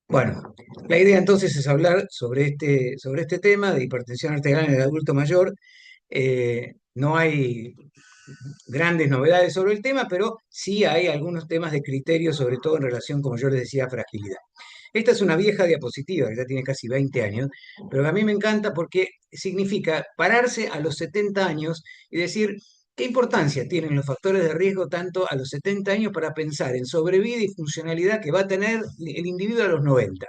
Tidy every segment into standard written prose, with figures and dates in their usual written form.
Bueno, la idea entonces es hablar sobre este tema de hipertensión arterial en el adulto mayor. No hay grandes novedades sobre el tema, pero sí hay algunos temas de criterio, sobre todo en relación, como yo les decía, a fragilidad. Esta es una vieja diapositiva que ya tiene casi 20 años, pero que a mí me encanta porque significa pararse a los 70 años y decir qué importancia tienen los factores de riesgo tanto a los 70 años para pensar en sobrevida y funcionalidad que va a tener el individuo a los 90.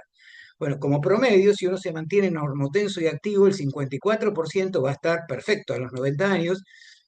Bueno, como promedio, si uno se mantiene normotenso y activo, el 54% va a estar perfecto a los 90 años.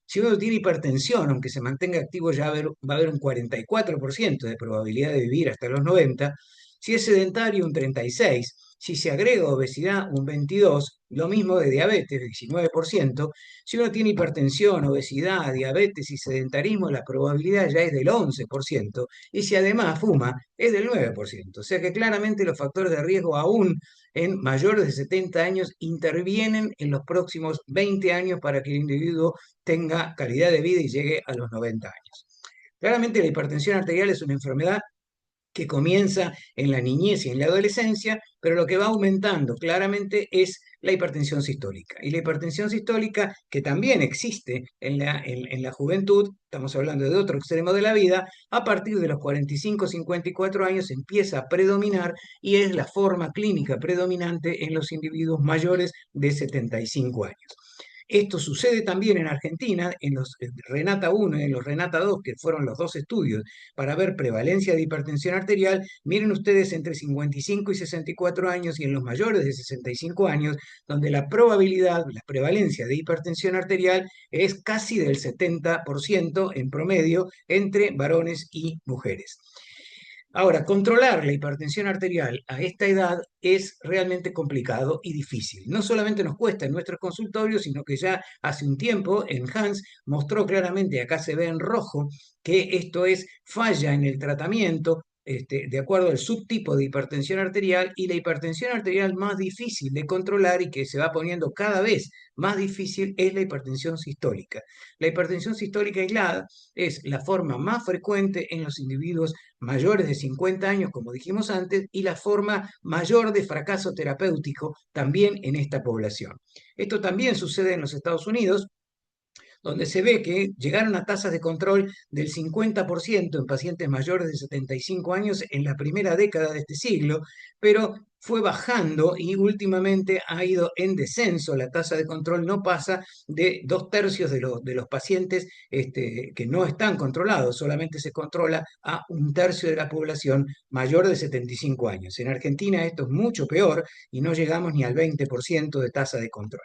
Si uno tiene hipertensión, aunque se mantenga activo, ya va a haber un 44% de probabilidad de vivir hasta los 90. Si es sedentario, un 36%. Si se agrega obesidad, un 22%. Lo mismo de diabetes, 19%. Si uno tiene hipertensión, obesidad, diabetes y sedentarismo, la probabilidad ya es del 11%. Y si además fuma, es del 9%. O sea que claramente los factores de riesgo aún en mayores de 70 años intervienen en los próximos 20 años para que el individuo tenga calidad de vida y llegue a los 90 años. Claramente la hipertensión arterial es una enfermedad que comienza en la niñez y en la adolescencia, pero lo que va aumentando claramente es la hipertensión sistólica. Y la hipertensión sistólica, que también existe en la juventud, estamos hablando de otro extremo de la vida, a partir de los 45-54 años empieza a predominar y es la forma clínica predominante en los individuos mayores de 75 años. Esto sucede también en Argentina, en los Renata 1 y en los Renata 2, que fueron los dos estudios para ver prevalencia de hipertensión arterial. Miren ustedes entre 55 y 64 años y en los mayores de 65 años, donde la probabilidad, la prevalencia de hipertensión arterial es casi del 70% en promedio entre varones y mujeres. Ahora, controlar la hipertensión arterial a esta edad es realmente complicado y difícil. No solamente nos cuesta en nuestros consultorios, sino que ya hace un tiempo en Hans mostró claramente, acá se ve en rojo, que esto es falla en el tratamiento, de acuerdo al subtipo de hipertensión arterial, y la hipertensión arterial más difícil de controlar y que se va poniendo cada vez más difícil es la hipertensión sistólica. La hipertensión sistólica aislada es la forma más frecuente en los individuos mayores de 50 años, como dijimos antes, y la forma mayor de fracaso terapéutico también en esta población. Esto también sucede en los Estados Unidos, donde se ve que llegaron a tasas de control del 50% en pacientes mayores de 75 años en la primera década de este siglo, pero fue bajando y últimamente ha ido en descenso. La tasa de control no pasa de 2/3 de los pacientes que no están controlados, solamente se controla a 1/3 de la población mayor de 75 años. En Argentina esto es mucho peor y no llegamos ni al 20% de tasa de control.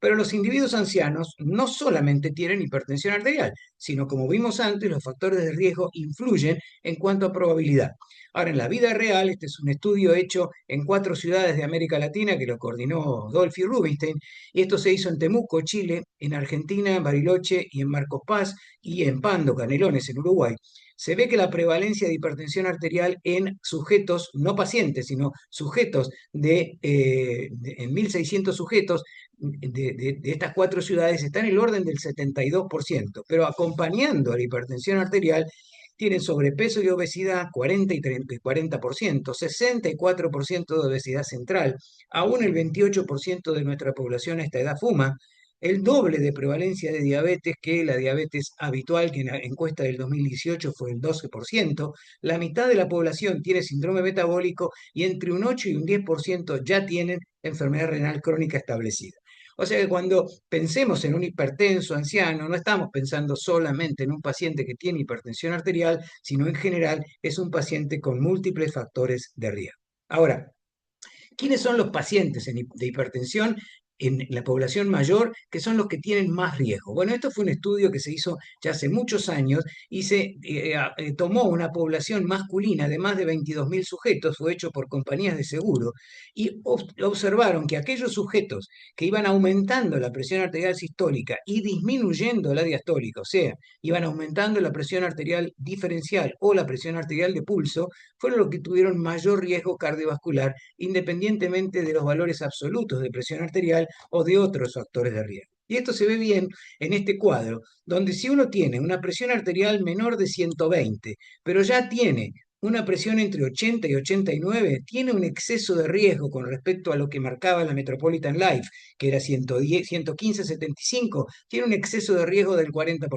Pero los individuos ancianos no solamente tienen hipertensión arterial, sino como vimos antes, los factores de riesgo influyen en cuanto a probabilidad. Ahora, en la vida real, este es un estudio hecho en 4 ciudades de América Latina que lo coordinó Dolphy Rubinstein, y esto se hizo en Temuco, Chile, en Argentina, en Bariloche y en Marcos Paz, y en Pando, Canelones, en Uruguay. Se ve que la prevalencia de hipertensión arterial en sujetos, no pacientes, sino sujetos en 1.600 sujetos, de estas 4 ciudades está en el orden del 72%, pero acompañando a la hipertensión arterial tienen sobrepeso y obesidad 40 y 30, 40%, 64% de obesidad central, aún el 28% de nuestra población a esta edad fuma, el doble de prevalencia de diabetes que la diabetes habitual, que en la encuesta del 2018 fue el 12%, la mitad de la población tiene síndrome metabólico y entre un 8 y un 10% ya tienen enfermedad renal crónica establecida. O sea que cuando pensemos en un hipertenso anciano, no estamos pensando solamente en un paciente que tiene hipertensión arterial, sino en general es un paciente con múltiples factores de riesgo. Ahora, ¿quiénes son los pacientes de hipertensión en la población mayor que son los que tienen más riesgo? Bueno, esto fue un estudio que se hizo ya hace muchos años y se tomó una población masculina de más de 22.000 sujetos, fue hecho por compañías de seguro, y observaron que aquellos sujetos que iban aumentando la presión arterial sistólica y disminuyendo la diastólica, o sea, iban aumentando la presión arterial diferencial o la presión arterial de pulso, fueron los que tuvieron mayor riesgo cardiovascular independientemente de los valores absolutos de presión arterial o de otros factores de riesgo. Y esto se ve bien en este cuadro, donde si uno tiene una presión arterial menor de 120, pero ya tiene una presión entre 80 y 89 tiene un exceso de riesgo con respecto a lo que marcaba la Metropolitan Life, que era 110, 115/75, tiene un exceso de riesgo del 40%.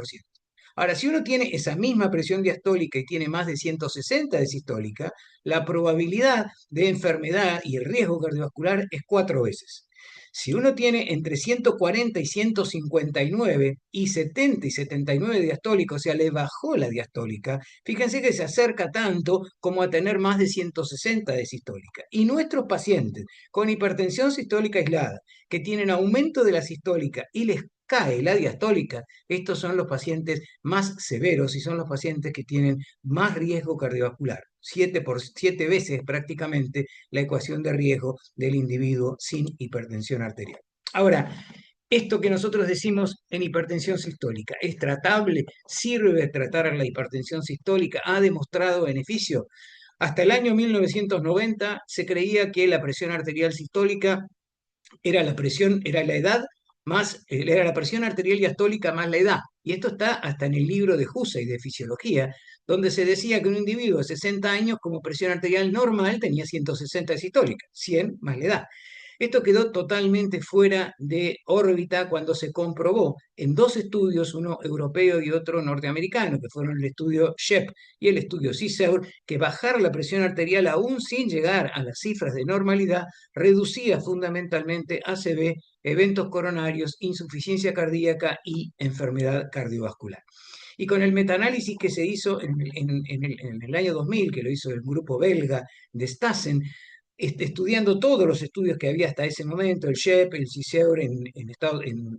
Ahora, si uno tiene esa misma presión diastólica y tiene más de 160 de sistólica, la probabilidad de enfermedad y el riesgo cardiovascular es 4 veces. Si uno tiene entre 140 y 159 y 70 y 79 diastólica, o sea, le bajó la diastólica, fíjense que se acerca tanto como a tener más de 160 de sistólica. Y nuestros pacientes con hipertensión sistólica aislada, que tienen aumento de la sistólica y les cae la diastólica, estos son los pacientes más severos y son los pacientes que tienen más riesgo cardiovascular. 7 veces prácticamente la ecuación de riesgo del individuo sin hipertensión arterial. Ahora, esto que nosotros decimos en hipertensión sistólica, ¿es tratable? ¿Sirve tratar la hipertensión sistólica? ¿Ha demostrado beneficio? Hasta el año 1990 se creía que la presión arterial sistólica era la edad más, era la presión arterial diastólica más la edad. Y esto está hasta en el libro de Hussey de fisiología, donde se decía que un individuo de 60 años como presión arterial normal tenía 160 de sistólica, 100 más la edad. Esto quedó totalmente fuera de órbita cuando se comprobó en dos estudios, uno europeo y otro norteamericano, que fueron el estudio SHEP y el estudio CSEUR, que bajar la presión arterial aún sin llegar a las cifras de normalidad reducía fundamentalmente ACV, eventos coronarios, insuficiencia cardíaca y enfermedad cardiovascular. Y con el metaanálisis que se hizo en el año 2000, que lo hizo el grupo belga de Stassen, estudiando todos los estudios que había hasta ese momento, el SHEP, el CISEUR en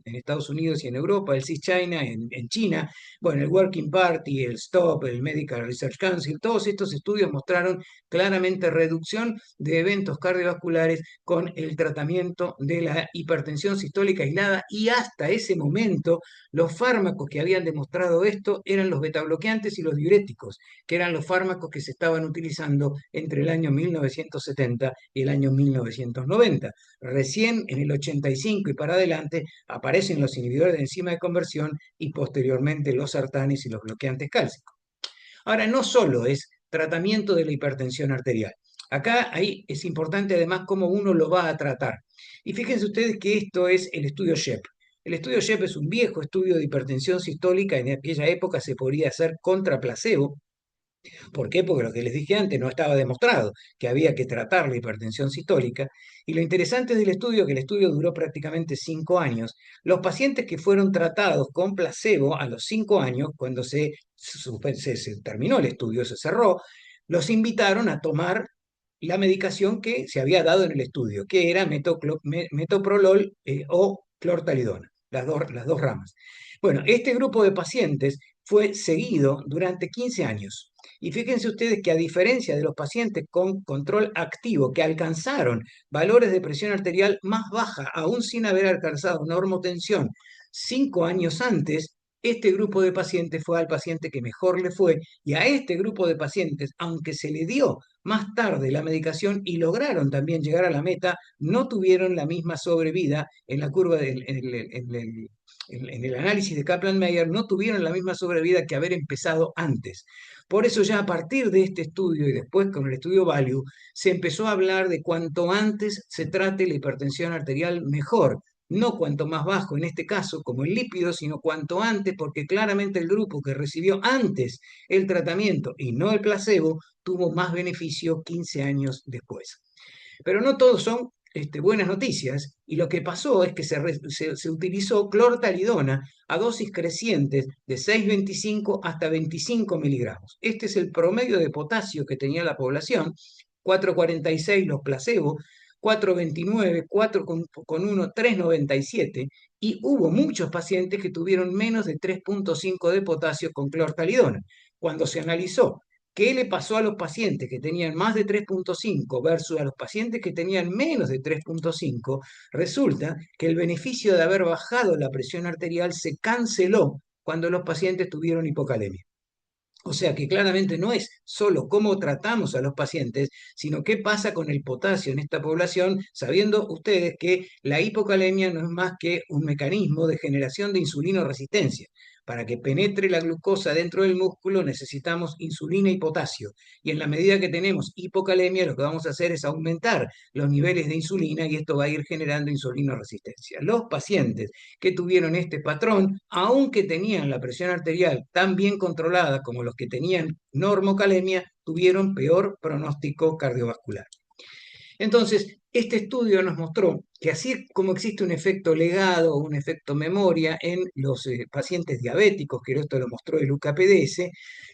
Estados Unidos y en Europa, el CIS-China en China, bueno, el Working Party, el STOP, el Medical Research Council, todos estos estudios mostraron claramente reducción de eventos cardiovasculares con el tratamiento de la hipertensión sistólica aislada, y hasta ese momento los fármacos que habían demostrado esto eran los betabloqueantes y los diuréticos, que eran los fármacos que se estaban utilizando entre el año 1970 y el año 1990. Recién en el 85 y para adelante aparecen los inhibidores de enzima de conversión y posteriormente los sartanes y los bloqueantes cálcicos. Ahora, no solo es tratamiento de la hipertensión arterial. Acá ahí es importante además cómo uno lo va a tratar. Y fíjense ustedes que esto es el estudio SHEP. El estudio SHEP es un viejo estudio de hipertensión sistólica. En aquella época se podía hacer contra placebo. ¿Por qué? Porque lo que les dije antes no estaba demostrado que había que tratar la hipertensión sistólica. Y lo interesante del estudio, que el estudio duró prácticamente 5 años, los pacientes que fueron tratados con placebo a los 5 años, cuando se terminó el estudio, se cerró, los invitaron a tomar la medicación que se había dado en el estudio, que era metoprolol o clortalidona, las dos ramas. Bueno, este grupo de pacientes fue seguido durante 15 años. Y fíjense ustedes que a diferencia de los pacientes con control activo que alcanzaron valores de presión arterial más baja, aún sin haber alcanzado normotensión 5 años antes, este grupo de pacientes fue al paciente que mejor le fue, y a este grupo de pacientes, aunque se le dio más tarde la medicación y lograron también llegar a la meta, no tuvieron la misma sobrevida en la curva en el análisis de Kaplan-Meier, no tuvieron la misma sobrevida que haber empezado antes. Por eso ya a partir de este estudio y después con el estudio Value, se empezó a hablar de cuanto antes se trate la hipertensión arterial mejor. No cuanto más bajo en este caso, como el lípido, sino cuanto antes, porque claramente el grupo que recibió antes el tratamiento y no el placebo tuvo más beneficio 15 años después. Pero no todos son buenas noticias, y lo que pasó es que se utilizó clortalidona a dosis crecientes de 6,25 hasta 25 miligramos. Este es el promedio de potasio que tenía la población, 4,46 los placebo, 4,29, 4 con 1, 3,97, y hubo muchos pacientes que tuvieron menos de 3,5 de potasio con clortalidona. Cuando se analizó qué le pasó a los pacientes que tenían más de 3,5 versus a los pacientes que tenían menos de 3,5, resulta que el beneficio de haber bajado la presión arterial se canceló cuando los pacientes tuvieron hipocalemia. O sea que claramente no es solo cómo tratamos a los pacientes, sino qué pasa con el potasio en esta población, sabiendo ustedes que la hipocalemia no es más que un mecanismo de generación de insulinoresistencia. Para que penetre la glucosa dentro del músculo necesitamos insulina y potasio. Y en la medida que tenemos hipocalemia, lo que vamos a hacer es aumentar los niveles de insulina y esto va a ir generando insulinoresistencia. Los pacientes que tuvieron este patrón, aunque tenían la presión arterial tan bien controlada como los que tenían normocalemia, tuvieron peor pronóstico cardiovascular. Entonces, este estudio nos mostró que así como existe un efecto legado, un efecto memoria en los pacientes diabéticos, que esto lo mostró el UKPDS,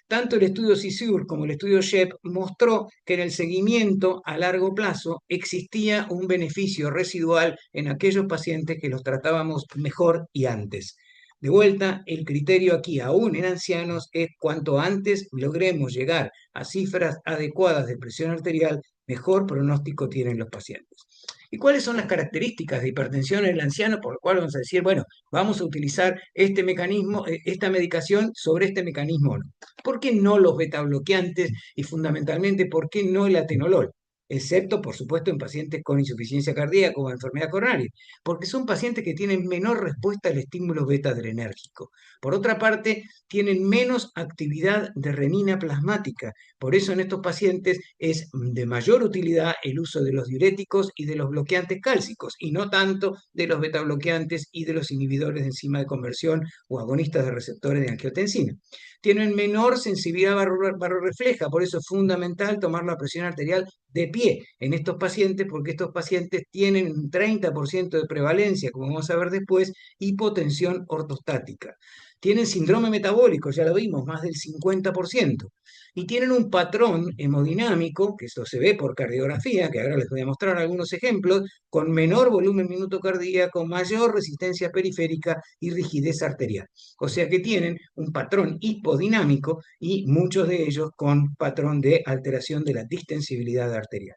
tanto el estudio CISUR como el estudio SHEP mostró que en el seguimiento a largo plazo existía un beneficio residual en aquellos pacientes que los tratábamos mejor y antes. De vuelta, el criterio aquí, aún en ancianos, es cuanto antes logremos llegar a cifras adecuadas de presión arterial, mejor pronóstico tienen los pacientes. ¿Y cuáles son las características de hipertensión en el anciano? Por lo cual vamos a decir, bueno, vamos a utilizar este mecanismo, esta medicación sobre este mecanismo. ¿Por qué no los betabloqueantes y fundamentalmente por qué no el atenolol? Excepto, por supuesto, en pacientes con insuficiencia cardíaca o enfermedad coronaria, porque son pacientes que tienen menor respuesta al estímulo beta-adrenérgico. Por otra parte, tienen menos actividad de renina plasmática. Por eso en estos pacientes es de mayor utilidad el uso de los diuréticos y de los bloqueantes cálcicos, y no tanto de los betabloqueantes y de los inhibidores de enzima de conversión o agonistas de receptores de angiotensina. Tienen menor sensibilidad barrorrefleja, por eso es fundamental tomar la presión arterial de pie en estos pacientes, porque estos pacientes tienen un 30% de prevalencia, como vamos a ver después, hipotensión ortostática. Tienen síndrome metabólico, ya lo vimos, más del 50%. Y tienen un patrón hemodinámico, que esto se ve por cardiografía, que ahora les voy a mostrar algunos ejemplos, con menor volumen minuto cardíaco, mayor resistencia periférica y rigidez arterial. O sea que tienen un patrón hipodinámico y muchos de ellos con patrón de alteración de la distensibilidad arterial.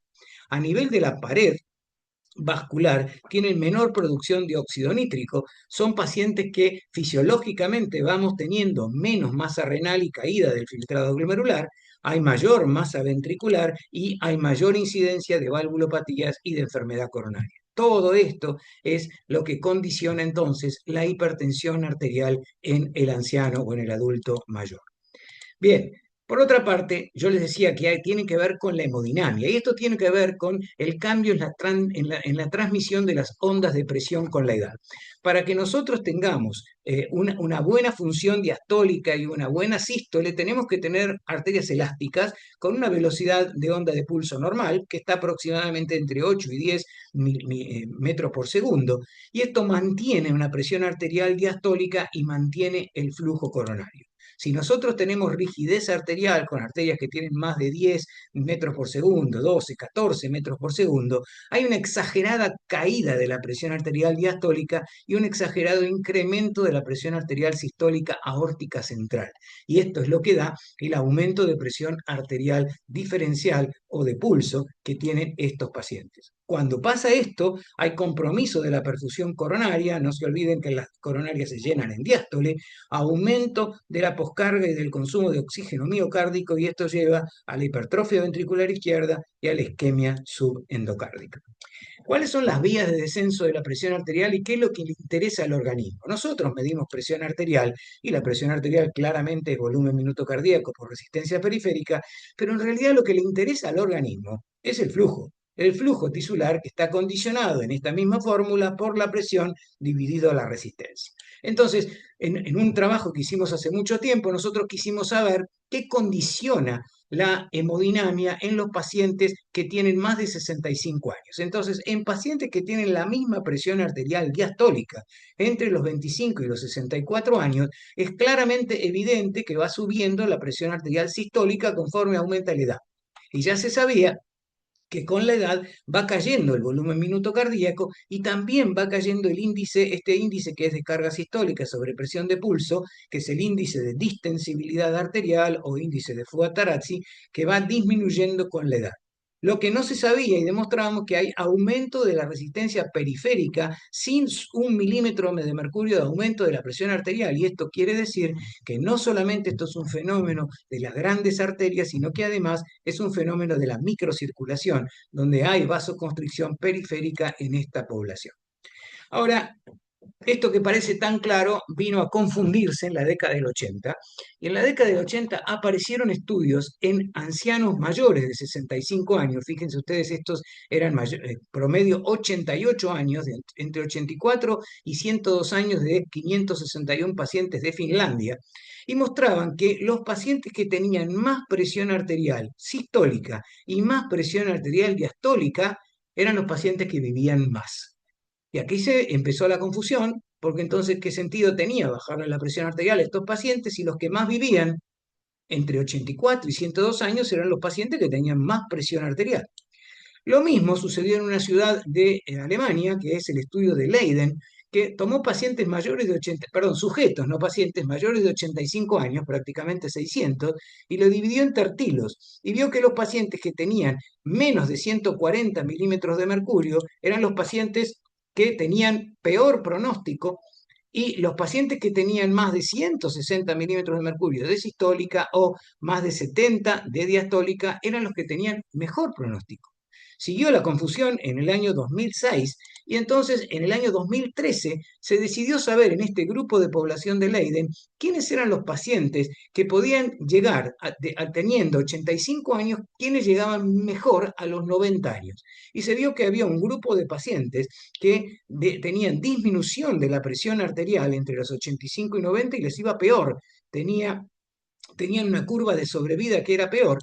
A nivel de la pared vascular tienen menor producción de óxido nítrico, son pacientes que fisiológicamente vamos teniendo menos masa renal y caída del filtrado glomerular, hay mayor masa ventricular y hay mayor incidencia de valvulopatías y de enfermedad coronaria. Todo esto es lo que condiciona entonces la hipertensión arterial en el anciano o en el adulto mayor. Bien, por otra parte, yo les decía que tiene que ver con la hemodinamia, y esto tiene que ver con el cambio en la transmisión de las ondas de presión con la edad. Para que nosotros tengamos una buena función diastólica y una buena sístole, tenemos que tener arterias elásticas con una velocidad de onda de pulso normal, que está aproximadamente entre 8 y 10 metros por segundo, y esto mantiene una presión arterial diastólica y mantiene el flujo coronario. Si nosotros tenemos rigidez arterial con arterias que tienen más de 10 metros por segundo, 12, 14 metros por segundo, hay una exagerada caída de la presión arterial diastólica y un exagerado incremento de la presión arterial sistólica aórtica central. Y esto es lo que da el aumento de presión arterial diferencial o de pulso que tienen estos pacientes. Cuando pasa esto, hay compromiso de la perfusión coronaria, no se olviden que las coronarias se llenan en diástole, aumento de la poscarga y del consumo de oxígeno miocárdico, y esto lleva a la hipertrofia ventricular izquierda y a la isquemia subendocárdica. ¿Cuáles son las vías de descenso de la presión arterial y qué es lo que le interesa al organismo? Nosotros medimos presión arterial y la presión arterial claramente es volumen minuto cardíaco por resistencia periférica, pero en realidad lo que le interesa al organismo es el flujo tisular que está condicionado en esta misma fórmula por la presión dividido a la resistencia. Entonces, en un trabajo que hicimos hace mucho tiempo, nosotros quisimos saber qué condiciona la hemodinamia en los pacientes que tienen más de 65 años. Entonces, en pacientes que tienen la misma presión arterial diastólica entre los 25 y los 64 años, es claramente evidente que va subiendo la presión arterial sistólica conforme aumenta la edad. Y ya se sabía que con la edad va cayendo el volumen minuto cardíaco y también va cayendo el índice, este índice que es de carga sistólica sobre presión de pulso, que es el índice de distensibilidad arterial o índice de Fuga-Tarazzi, que va disminuyendo con la edad. Lo que no se sabía y demostramos que hay aumento de la resistencia periférica sin 1 milímetro de mercurio de aumento de la presión arterial. Y esto quiere decir que no solamente esto es un fenómeno de las grandes arterias, sino que además es un fenómeno de la microcirculación, donde hay vasoconstricción periférica en esta población. Ahora, Esto que parece tan claro vino a confundirse en la década del 80, y en la década del 80 aparecieron estudios en ancianos mayores de 65 años. Fíjense ustedes, estos eran promedio 88 años, entre 84 y 102 años, de 561 pacientes de Finlandia, y mostraban que los pacientes que tenían más presión arterial sistólica y más presión arterial diastólica eran los pacientes que vivían más. Y aquí se empezó la confusión, porque entonces, ¿qué sentido tenía bajarle la presión arterial a estos pacientes si los que más vivían entre 84 y 102 años eran los pacientes que tenían más presión arterial? Lo mismo sucedió en una ciudad de Alemania, que es el estudio de Leiden, que tomó pacientes mayores de 80, perdón, sujetos, no pacientes, mayores de 85 años, prácticamente 600, y lo dividió en tertilos, y vio que los pacientes que tenían menos de 140 milímetros de mercurio eran los pacientes que tenían peor pronóstico, y los pacientes que tenían más de 160 milímetros de mercurio de sistólica o más de 70 de diastólica eran los que tenían mejor pronóstico. Siguió la confusión en el año 2006, y entonces en el año 2013 se decidió saber en este grupo de población de Leiden quiénes eran los pacientes que podían llegar, teniendo 85 años, quiénes llegaban mejor a los 90 años. Y se vio que había un grupo de pacientes que tenían disminución de la presión arterial entre los 85 y 90 y les iba peor. Tenían una curva de sobrevida que era peor.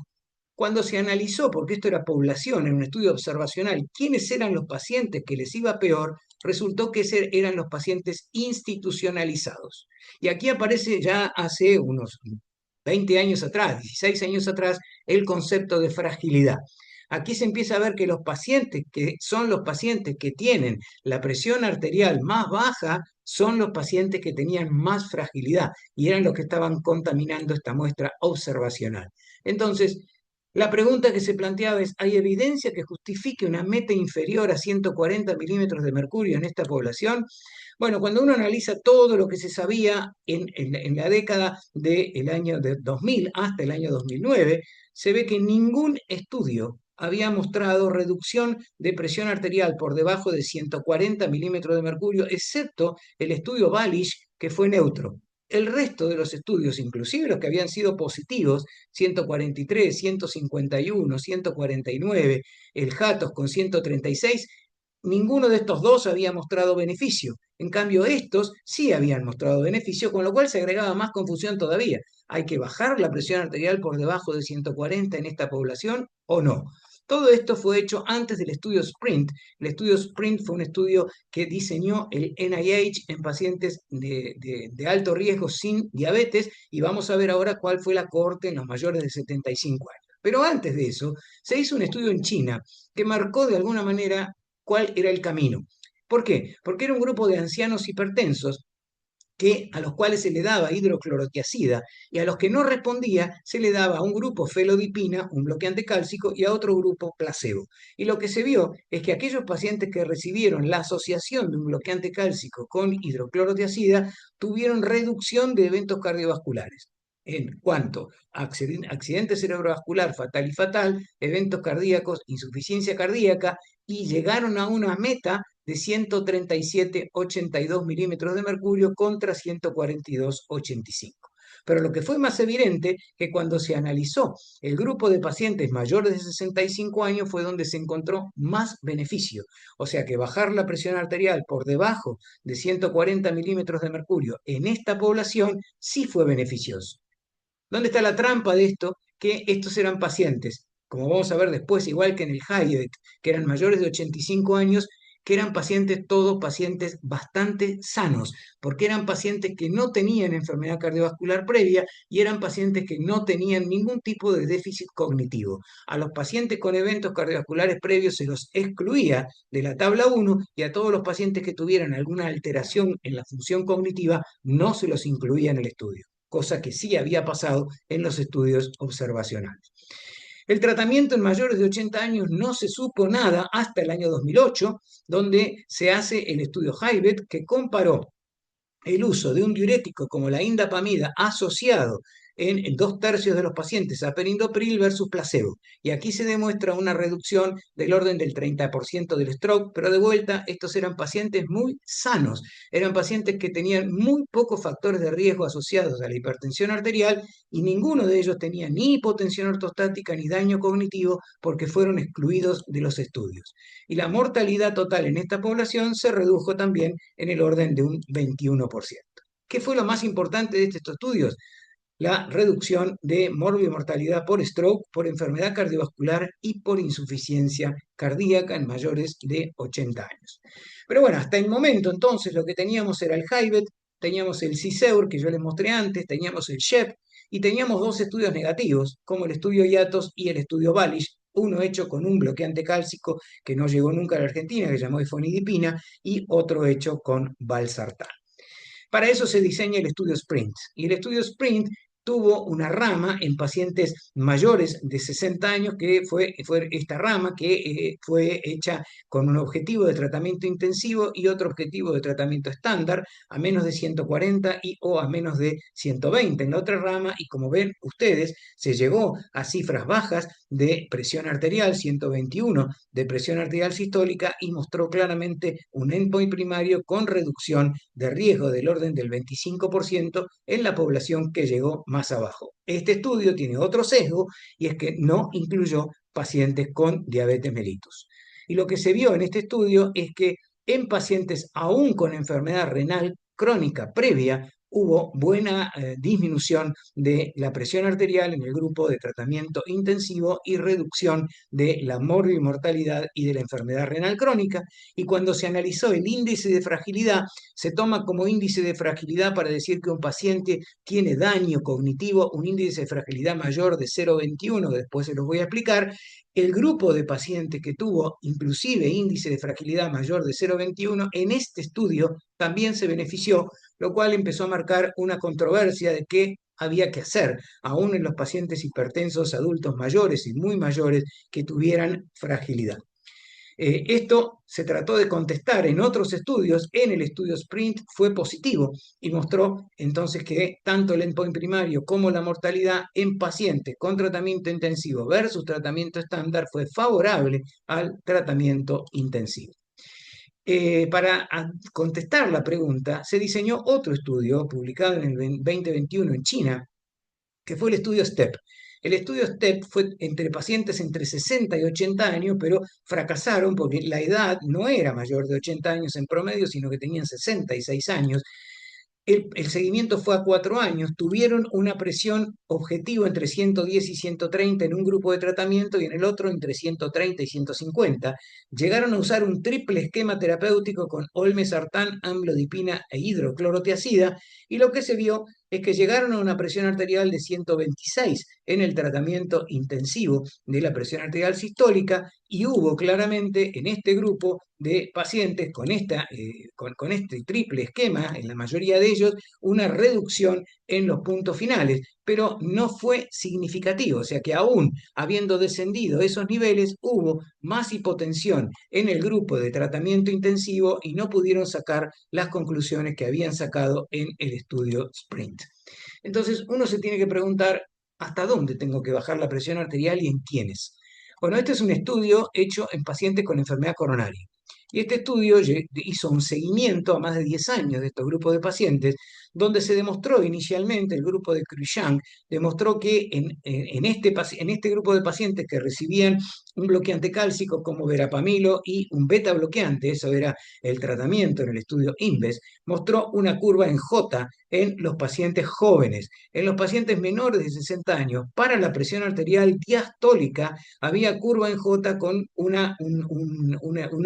Cuando se analizó, porque esto era población, en un estudio observacional, quiénes eran los pacientes que les iba peor, resultó que eran los pacientes institucionalizados. Y aquí aparece ya hace unos 20 años atrás, 16 años atrás, el concepto de fragilidad. Aquí se empieza a ver que los pacientes que son los pacientes que tienen la presión arterial más baja son los pacientes que tenían más fragilidad y eran los que estaban contaminando esta muestra observacional. Entonces, la pregunta que se planteaba es, ¿hay evidencia que justifique una meta inferior a 140 milímetros de mercurio en esta población? Bueno, cuando uno analiza todo lo que se sabía en la década del año 2000 hasta el año 2009, se ve que ningún estudio había mostrado reducción de presión arterial por debajo de 140 milímetros de mercurio, excepto el estudio Balish, que fue neutro. El resto de los estudios, inclusive los que habían sido positivos, 143, 151, 149, el Hatos con 136, ninguno de estos dos había mostrado beneficio. En cambio, estos sí habían mostrado beneficio, con lo cual se agregaba más confusión todavía. ¿Hay que bajar la presión arterial por debajo de 140 en esta población o no? Todo esto fue hecho antes del estudio SPRINT. El estudio SPRINT fue un estudio que diseñó el NIH en pacientes de alto riesgo sin diabetes, y vamos a ver ahora cuál fue la cohorte en los mayores de 75 años. Pero antes de eso, se hizo un estudio en China que marcó de alguna manera cuál era el camino. ¿Por qué? Porque era un grupo de ancianos hipertensos a los cuales se le daba hidroclorotiazida, y a los que no respondía se le daba a un grupo felodipina, un bloqueante cálcico, y a otro grupo placebo. Y lo que se vio es que aquellos pacientes que recibieron la asociación de un bloqueante cálcico con hidroclorotiazida tuvieron reducción de eventos cardiovasculares. En cuanto a accidente cerebrovascular fatal y fatal, eventos cardíacos, insuficiencia cardíaca, y llegaron a una meta de 137,82 milímetros de mercurio contra 142,85. Pero lo que fue más evidente que cuando se analizó el grupo de pacientes mayores de 65 años fue donde se encontró más beneficio. O sea que bajar la presión arterial por debajo de 140 milímetros de mercurio en esta población sí fue beneficioso. ¿Dónde está la trampa de esto? Que estos eran pacientes, como vamos a ver después, igual que en el Hayek, que eran mayores de 85 años, que eran pacientes, todos pacientes bastante sanos, porque eran pacientes que no tenían enfermedad cardiovascular previa y eran pacientes que no tenían ningún tipo de déficit cognitivo. A los pacientes con eventos cardiovasculares previos se los excluía de la tabla 1, y a todos los pacientes que tuvieran alguna alteración en la función cognitiva no se los incluía en el estudio, cosa que sí había pasado en los estudios observacionales. El tratamiento en mayores de 80 años no se supo nada hasta el año 2008, donde se hace el estudio Haibet, que comparó el uso de un diurético como la indapamida asociado en 2/3 de los pacientes a perindopril versus placebo. Y aquí se demuestra una reducción del orden del 30% del stroke, pero de vuelta, estos eran pacientes muy sanos, eran pacientes que tenían muy pocos factores de riesgo asociados a la hipertensión arterial y ninguno de ellos tenía ni hipotensión ortostática ni daño cognitivo porque fueron excluidos de los estudios. Y la mortalidad total en esta población se redujo también en el orden de un 21%. ¿Qué fue lo más importante de estos estudios? La reducción de mortalidad por stroke, por enfermedad cardiovascular y por insuficiencia cardíaca en mayores de 80 años. Pero bueno, hasta el momento entonces lo que teníamos era el HIVET, teníamos el CISEUR que yo les mostré antes, teníamos el SHEP y teníamos dos estudios negativos, como el estudio IATOS y el estudio VALISH, uno hecho con un bloqueante cálcico que no llegó nunca a la Argentina, que se llamó ifosfamidipina, y otro hecho con valsartán. Para eso se diseña el estudio SPRINT. Y el estudio SPRINT tuvo una rama en pacientes mayores de 60 años, que fue esta rama que fue hecha con un objetivo de tratamiento intensivo y otro objetivo de tratamiento estándar, a menos de 140 o a menos de 120 en la otra rama, y como ven ustedes, se llegó a cifras bajas de presión arterial, 121 de presión arterial sistólica, y mostró claramente un endpoint primario con reducción de riesgo del orden del 25% en la población que llegó más abajo. Este estudio tiene otro sesgo y es que no incluyó pacientes con diabetes mellitus. Y lo que se vio en este estudio es que en pacientes aún con enfermedad renal crónica previa hubo buena disminución de la presión arterial en el grupo de tratamiento intensivo y reducción de la mortalidad y de la enfermedad renal crónica. Y cuando se analizó el índice de fragilidad, se toma como índice de fragilidad para decir que un paciente tiene daño cognitivo, un índice de fragilidad mayor de 0,21, después se los voy a explicar. El grupo de pacientes que tuvo inclusive índice de fragilidad mayor de 0,21 en este estudio también se benefició, lo cual empezó a marcar una controversia de qué había que hacer, aún en los pacientes hipertensos adultos mayores y muy mayores que tuvieran fragilidad. Esto se trató de contestar en otros estudios. En el estudio SPRINT fue positivo y mostró entonces que tanto el endpoint primario como la mortalidad en pacientes con tratamiento intensivo versus tratamiento estándar fue favorable al tratamiento intensivo. Para contestar la pregunta, se diseñó otro estudio publicado en el 2021 en China, que fue el estudio STEP. El estudio STEP fue entre pacientes entre 60 y 80 años, pero fracasaron porque la edad no era mayor de 80 años en promedio, sino que tenían 66 años. El seguimiento fue a 4 años, tuvieron una presión objetivo entre 110 y 130 en un grupo de tratamiento y en el otro entre 130 y 150. Llegaron a usar un triple esquema terapéutico con olmesartán, amlodipina e hidroclorotiazida, y lo que se vio es que llegaron a una presión arterial de 126 en el tratamiento intensivo de la presión arterial sistólica, y hubo claramente en este grupo de pacientes con este triple esquema, en la mayoría de ellos, una reducción en los puntos finales, pero no fue significativo, o sea que aún habiendo descendido esos niveles, hubo más hipotensión en el grupo de tratamiento intensivo y no pudieron sacar las conclusiones que habían sacado en el estudio SPRINT. Entonces uno se tiene que preguntar, ¿hasta dónde tengo que bajar la presión arterial y en quiénes? Bueno, este es un estudio hecho en pacientes con enfermedad coronaria. Y este estudio hizo un seguimiento a más de 10 años de estos grupos de pacientes, donde se demostró inicialmente, el grupo de Cruikshank demostró que en este grupo de pacientes que recibían un bloqueante cálcico como verapamilo y un beta bloqueante, eso era el tratamiento en el estudio INVES, mostró una curva en J en los pacientes jóvenes. En los pacientes menores de 60 años, para la presión arterial diastólica, había curva en J con un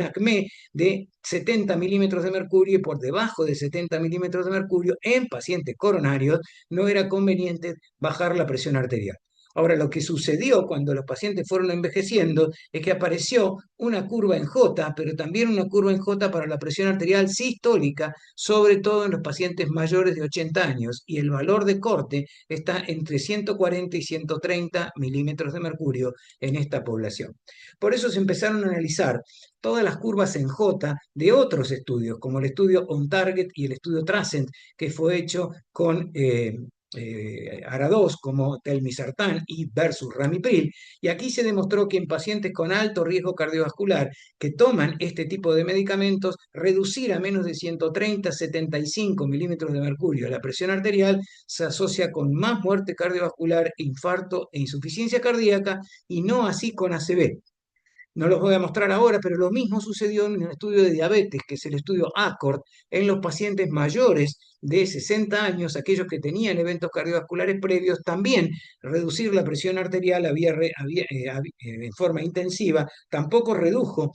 ACME de 70 milímetros de mercurio, y por debajo de 70 milímetros de mercurio en pacientes coronarios no era conveniente bajar la presión arterial. Ahora, lo que sucedió cuando los pacientes fueron envejeciendo es que apareció una curva en J, pero también una curva en J para la presión arterial sistólica, sobre todo en los pacientes mayores de 80 años, y el valor de corte está entre 140 y 130 milímetros de mercurio en esta población. Por eso se empezaron a analizar todas las curvas en J de otros estudios, como el estudio OnTarget y el estudio Trascend, que fue hecho con ARA2 como telmisartán y versus ramipril, y aquí se demostró que en pacientes con alto riesgo cardiovascular que toman este tipo de medicamentos, reducir a menos de 130-75 milímetros de mercurio la presión arterial se asocia con más muerte cardiovascular, infarto e insuficiencia cardíaca, y no así con ACV. No los voy a mostrar ahora, pero lo mismo sucedió en el estudio de diabetes, que es el estudio ACCORD, en los pacientes mayores de 60 años, aquellos que tenían eventos cardiovasculares previos, también reducir la presión arterial en forma intensiva tampoco redujo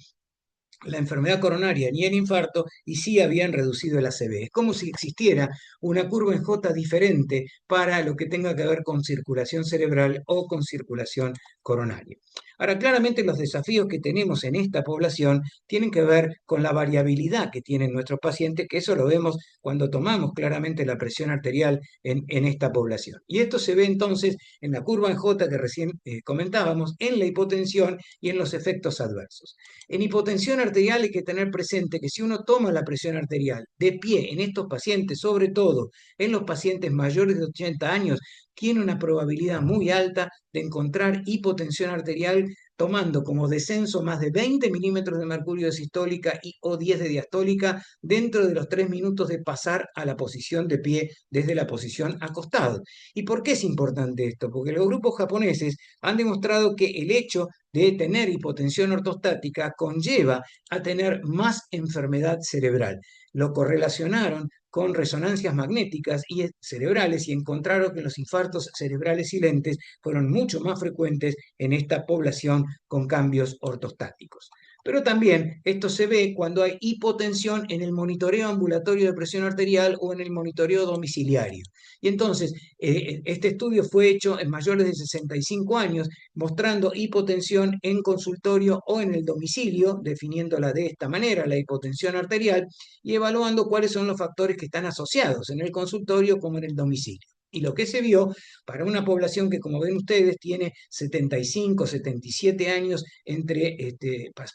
la enfermedad coronaria ni el infarto, y sí habían reducido el ACV. Es como si existiera una curva en J diferente para lo que tenga que ver con circulación cerebral o con circulación coronaria. Ahora, claramente los desafíos que tenemos en esta población tienen que ver con la variabilidad que tienen nuestros pacientes, que eso lo vemos cuando tomamos claramente la presión arterial en esta población. Y esto se ve entonces en la curva en J que recién comentábamos, en la hipotensión y en los efectos adversos. En hipotensión arterial hay que tener presente que si uno toma la presión arterial de pie en estos pacientes, sobre todo en los pacientes mayores de 80 años, tiene una probabilidad muy alta de encontrar hipotensión arterial tomando como descenso más de 20 milímetros de mercurio de sistólica y o 10 de diastólica dentro de los 3 minutos de pasar a la posición de pie desde la posición acostado. ¿Y por qué es importante esto? Porque los grupos japoneses han demostrado que el hecho de tener hipotensión ortostática conlleva a tener más enfermedad cerebral. Lo correlacionaron con resonancias magnéticas y cerebrales y encontraron que los infartos cerebrales silentes fueron mucho más frecuentes en esta población con cambios ortostáticos. Pero también esto se ve cuando hay hipotensión en el monitoreo ambulatorio de presión arterial o en el monitoreo domiciliario. Y entonces, este estudio fue hecho en mayores de 65 años, mostrando hipotensión en consultorio o en el domicilio, definiéndola de esta manera, la hipotensión arterial, y evaluando cuáles son los factores que están asociados en el consultorio como en el domicilio. Y lo que se vio para una población que, como ven ustedes, tiene 75, 77 años entre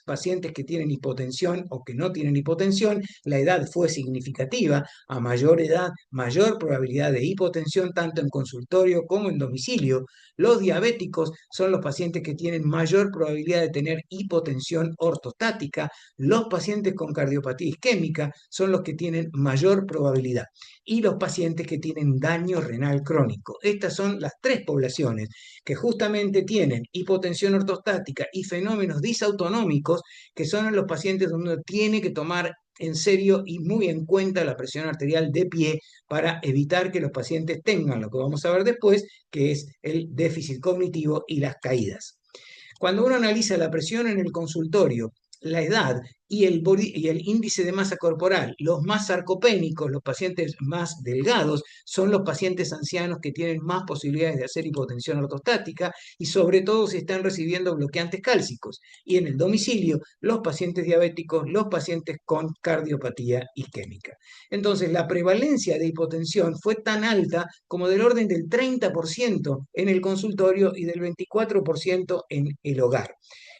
pacientes que tienen hipotensión o que no tienen hipotensión, la edad fue significativa. A mayor edad, mayor probabilidad de hipotensión, tanto en consultorio como en domicilio. Los diabéticos son los pacientes que tienen mayor probabilidad de tener hipotensión ortostática. Los pacientes con cardiopatía isquémica son los que tienen mayor probabilidad. Y los pacientes que tienen daño renal crónico. Estas son las tres poblaciones que justamente tienen hipotensión ortostática y fenómenos disautonómicos, que son los pacientes donde uno tiene que tomar en serio y muy en cuenta la presión arterial de pie para evitar que los pacientes tengan lo que vamos a ver después, que es el déficit cognitivo y las caídas. Cuando uno analiza la presión en el consultorio, la edad y el índice de masa corporal, los más sarcopénicos, los pacientes más delgados, son los pacientes ancianos que tienen más posibilidades de hacer hipotensión ortostática y sobre todo si están recibiendo bloqueantes cálcicos. Y en el domicilio, los pacientes diabéticos, los pacientes con cardiopatía isquémica. Entonces, la prevalencia de hipotensión fue tan alta como del orden del 30% en el consultorio y del 24% en el hogar.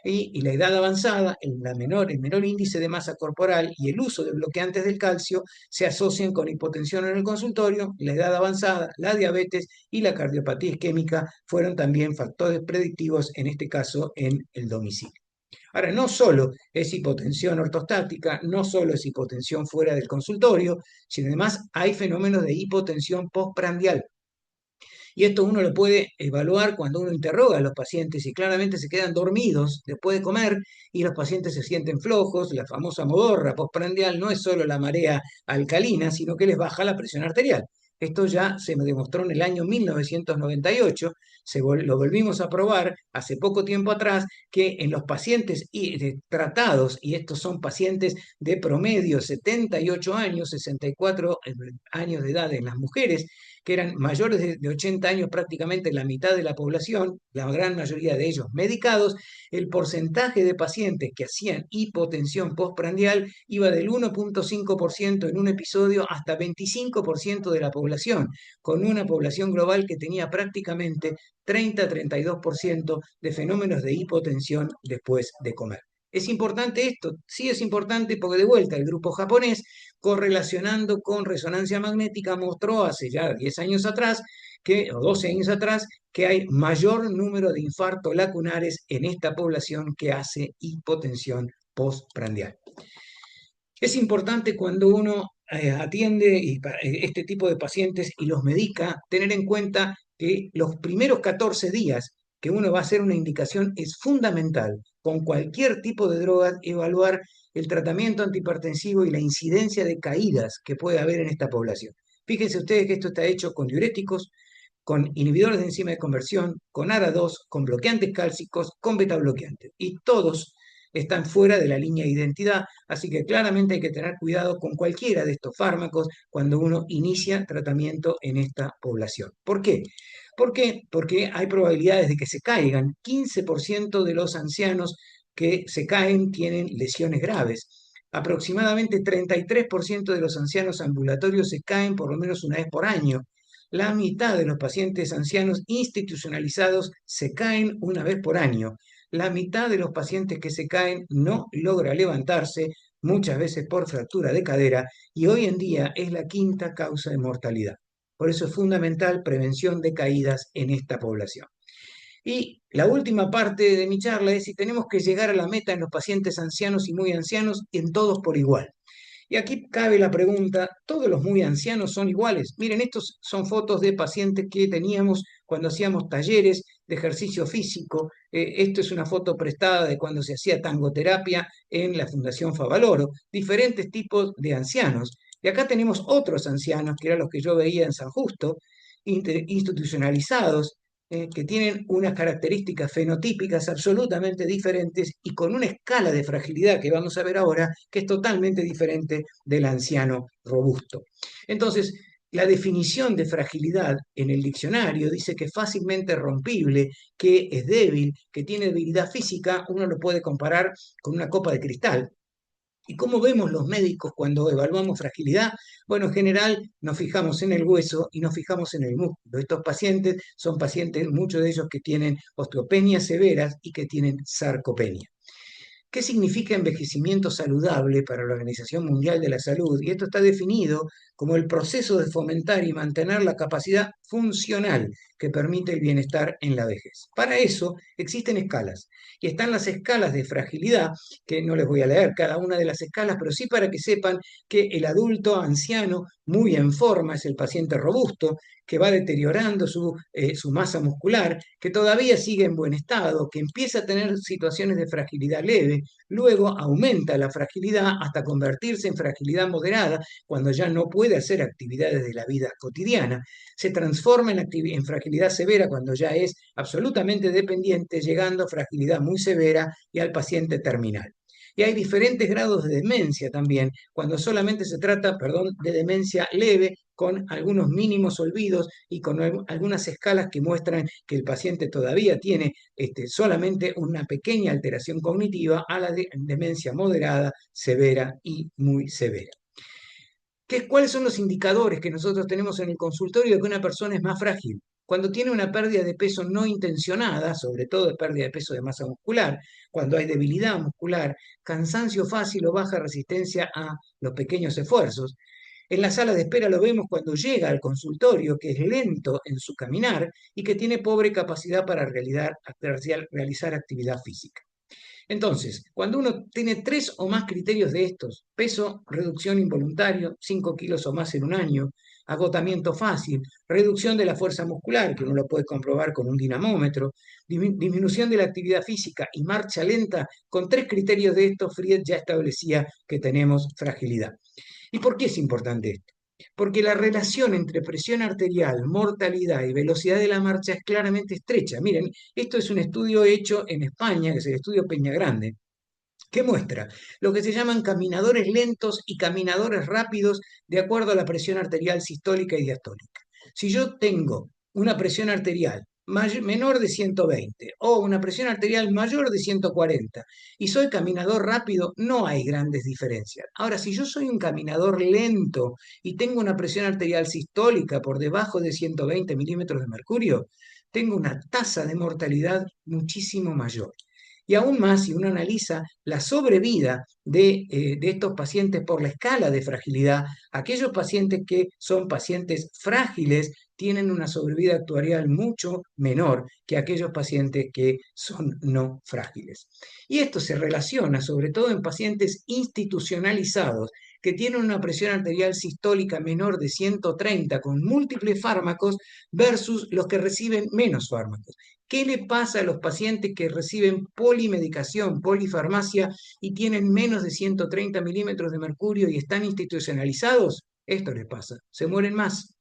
Y la edad avanzada, el menor índice de masa corporal y el uso de bloqueantes del calcio se asocian con hipotensión en el consultorio. La edad avanzada, la diabetes y la cardiopatía isquémica fueron también factores predictivos, en este caso en el domicilio. Ahora, no solo es hipotensión ortostática, no solo es hipotensión fuera del consultorio, sino además hay fenómenos de hipotensión postprandial. Y esto uno lo puede evaluar cuando uno interroga a los pacientes y claramente se quedan dormidos después de comer y los pacientes se sienten flojos. La famosa modorra postprandial no es solo la marea alcalina, sino que les baja la presión arterial. Esto ya se me demostró en el año 1998, lo volvimos a probar hace poco tiempo atrás, que en los pacientes tratados, y estos son pacientes de promedio 78 años, 64 años de edad en las mujeres, que eran mayores de 80 años, prácticamente la mitad de la población, la gran mayoría de ellos medicados, el porcentaje de pacientes que hacían hipotensión postprandial iba del 1,5% en un episodio hasta 25% de la población, con una población global que tenía prácticamente 30-32% de fenómenos de hipotensión después de comer. ¿Es importante esto? Sí, es importante porque de vuelta el grupo japonés, correlacionando con resonancia magnética, mostró hace ya 10 años atrás o 12 años atrás, que hay mayor número de infartos lacunares en esta población que hace hipotensión postprandial. Es importante cuando uno atiende este tipo de pacientes y los medica, tener en cuenta que los primeros 14 días que uno va a hacer una indicación es fundamental, con cualquier tipo de droga, evaluar el tratamiento antihipertensivo y la incidencia de caídas que puede haber en esta población. Fíjense ustedes que esto está hecho con diuréticos, con inhibidores de enzima de conversión, con ARA2, con bloqueantes cálcicos, con betabloqueantes. Y todos están fuera de la línea de identidad, así que claramente hay que tener cuidado con cualquiera de estos fármacos cuando uno inicia tratamiento en esta población. ¿Por qué? ¿Por qué? Porque hay probabilidades de que se caigan. 15% de los ancianos que se caen tienen lesiones graves. Aproximadamente 33% de los ancianos ambulatorios se caen por lo menos una vez por año. La mitad de los pacientes ancianos institucionalizados se caen una vez por año. La mitad de los pacientes que se caen no logra levantarse, muchas veces por fractura de cadera, y hoy en día es la quinta causa de mortalidad. Por eso es fundamental prevención de caídas en esta población. Y la última parte de mi charla es si tenemos que llegar a la meta en los pacientes ancianos y muy ancianos, en todos por igual. Y aquí cabe la pregunta, ¿todos los muy ancianos son iguales? Miren, estos son fotos de pacientes que teníamos cuando hacíamos talleres de ejercicio físico. Esto es una foto prestada de cuando se hacía tangoterapia en la Fundación Favaloro. Diferentes tipos de ancianos. Y acá tenemos otros ancianos, que eran los que yo veía en San Justo, institucionalizados, que tienen unas características fenotípicas absolutamente diferentes y con una escala de fragilidad que vamos a ver ahora que es totalmente diferente del anciano robusto. Entonces, la definición de fragilidad en el diccionario dice que es fácilmente rompible, que es débil, que tiene debilidad física, uno lo puede comparar con una copa de cristal. ¿Y cómo vemos los médicos cuando evaluamos fragilidad? Bueno, en general nos fijamos en el hueso y nos fijamos en el músculo. Estos pacientes son pacientes, muchos de ellos que tienen osteopenias severas y que tienen sarcopenia. ¿Qué significa envejecimiento saludable para la Organización Mundial de la Salud? Y esto está definido como el proceso de fomentar y mantener la capacidad funcional que permite el bienestar en la vejez. Para eso existen escalas. Y están las escalas de fragilidad, que no les voy a leer cada una de las escalas, pero sí para que sepan que el adulto anciano muy en forma es el paciente robusto, que va deteriorando su masa muscular, que todavía sigue en buen estado, que empieza a tener situaciones de fragilidad leve, luego aumenta la fragilidad hasta convertirse en fragilidad moderada cuando ya no puede hacer actividades de la vida cotidiana, se transforma en fragilidad severa cuando ya es absolutamente dependiente, llegando a fragilidad muy severa y al paciente terminal. Y hay diferentes grados de demencia también, cuando solamente se trata, perdón, de demencia leve, con algunos mínimos olvidos y con algunas escalas que muestran que el paciente todavía tiene solamente una pequeña alteración cognitiva a la demencia moderada, severa y muy severa. ¿Cuáles son los indicadores que nosotros tenemos en el consultorio de que una persona es más frágil? Cuando tiene una pérdida de peso no intencionada, sobre todo de pérdida de peso de masa muscular, cuando hay debilidad muscular, cansancio fácil o baja resistencia a los pequeños esfuerzos. En la sala de espera lo vemos cuando llega al consultorio, que es lento en su caminar y que tiene pobre capacidad para realizar actividad física. Entonces, cuando uno tiene 3 o más criterios de estos, peso, reducción involuntario, 5 kilos o más en un año, agotamiento fácil, reducción de la fuerza muscular, que uno lo puede comprobar con un dinamómetro, disminución de la actividad física y marcha lenta, con 3 criterios de estos, Fried ya establecía que tenemos fragilidad. ¿Y por qué es importante esto? Porque la relación entre presión arterial, mortalidad y velocidad de la marcha es claramente estrecha. Miren, esto es un estudio hecho en España, que es el estudio Peñagrande, que muestra lo que se llaman caminadores lentos y caminadores rápidos de acuerdo a la presión arterial sistólica y diastólica. Si yo tengo una presión arterial menor de 120 o una presión arterial mayor de 140 y soy caminador rápido, no hay grandes diferencias. Ahora, si yo soy un caminador lento y tengo una presión arterial sistólica por debajo de 120 milímetros de mercurio, tengo una tasa de mortalidad muchísimo mayor. Y aún más, si uno analiza la sobrevida de estos pacientes por la escala de fragilidad, aquellos pacientes que son pacientes frágiles tienen una sobrevida actuarial mucho menor que aquellos pacientes que son no frágiles. Y esto se relaciona sobre todo en pacientes institucionalizados que tienen una presión arterial sistólica menor de 130 con múltiples fármacos versus los que reciben menos fármacos. ¿Qué le pasa a los pacientes que reciben polimedicación, polifarmacia y tienen menos de 130 milímetros de mercurio y están institucionalizados? Esto les pasa, se mueren más.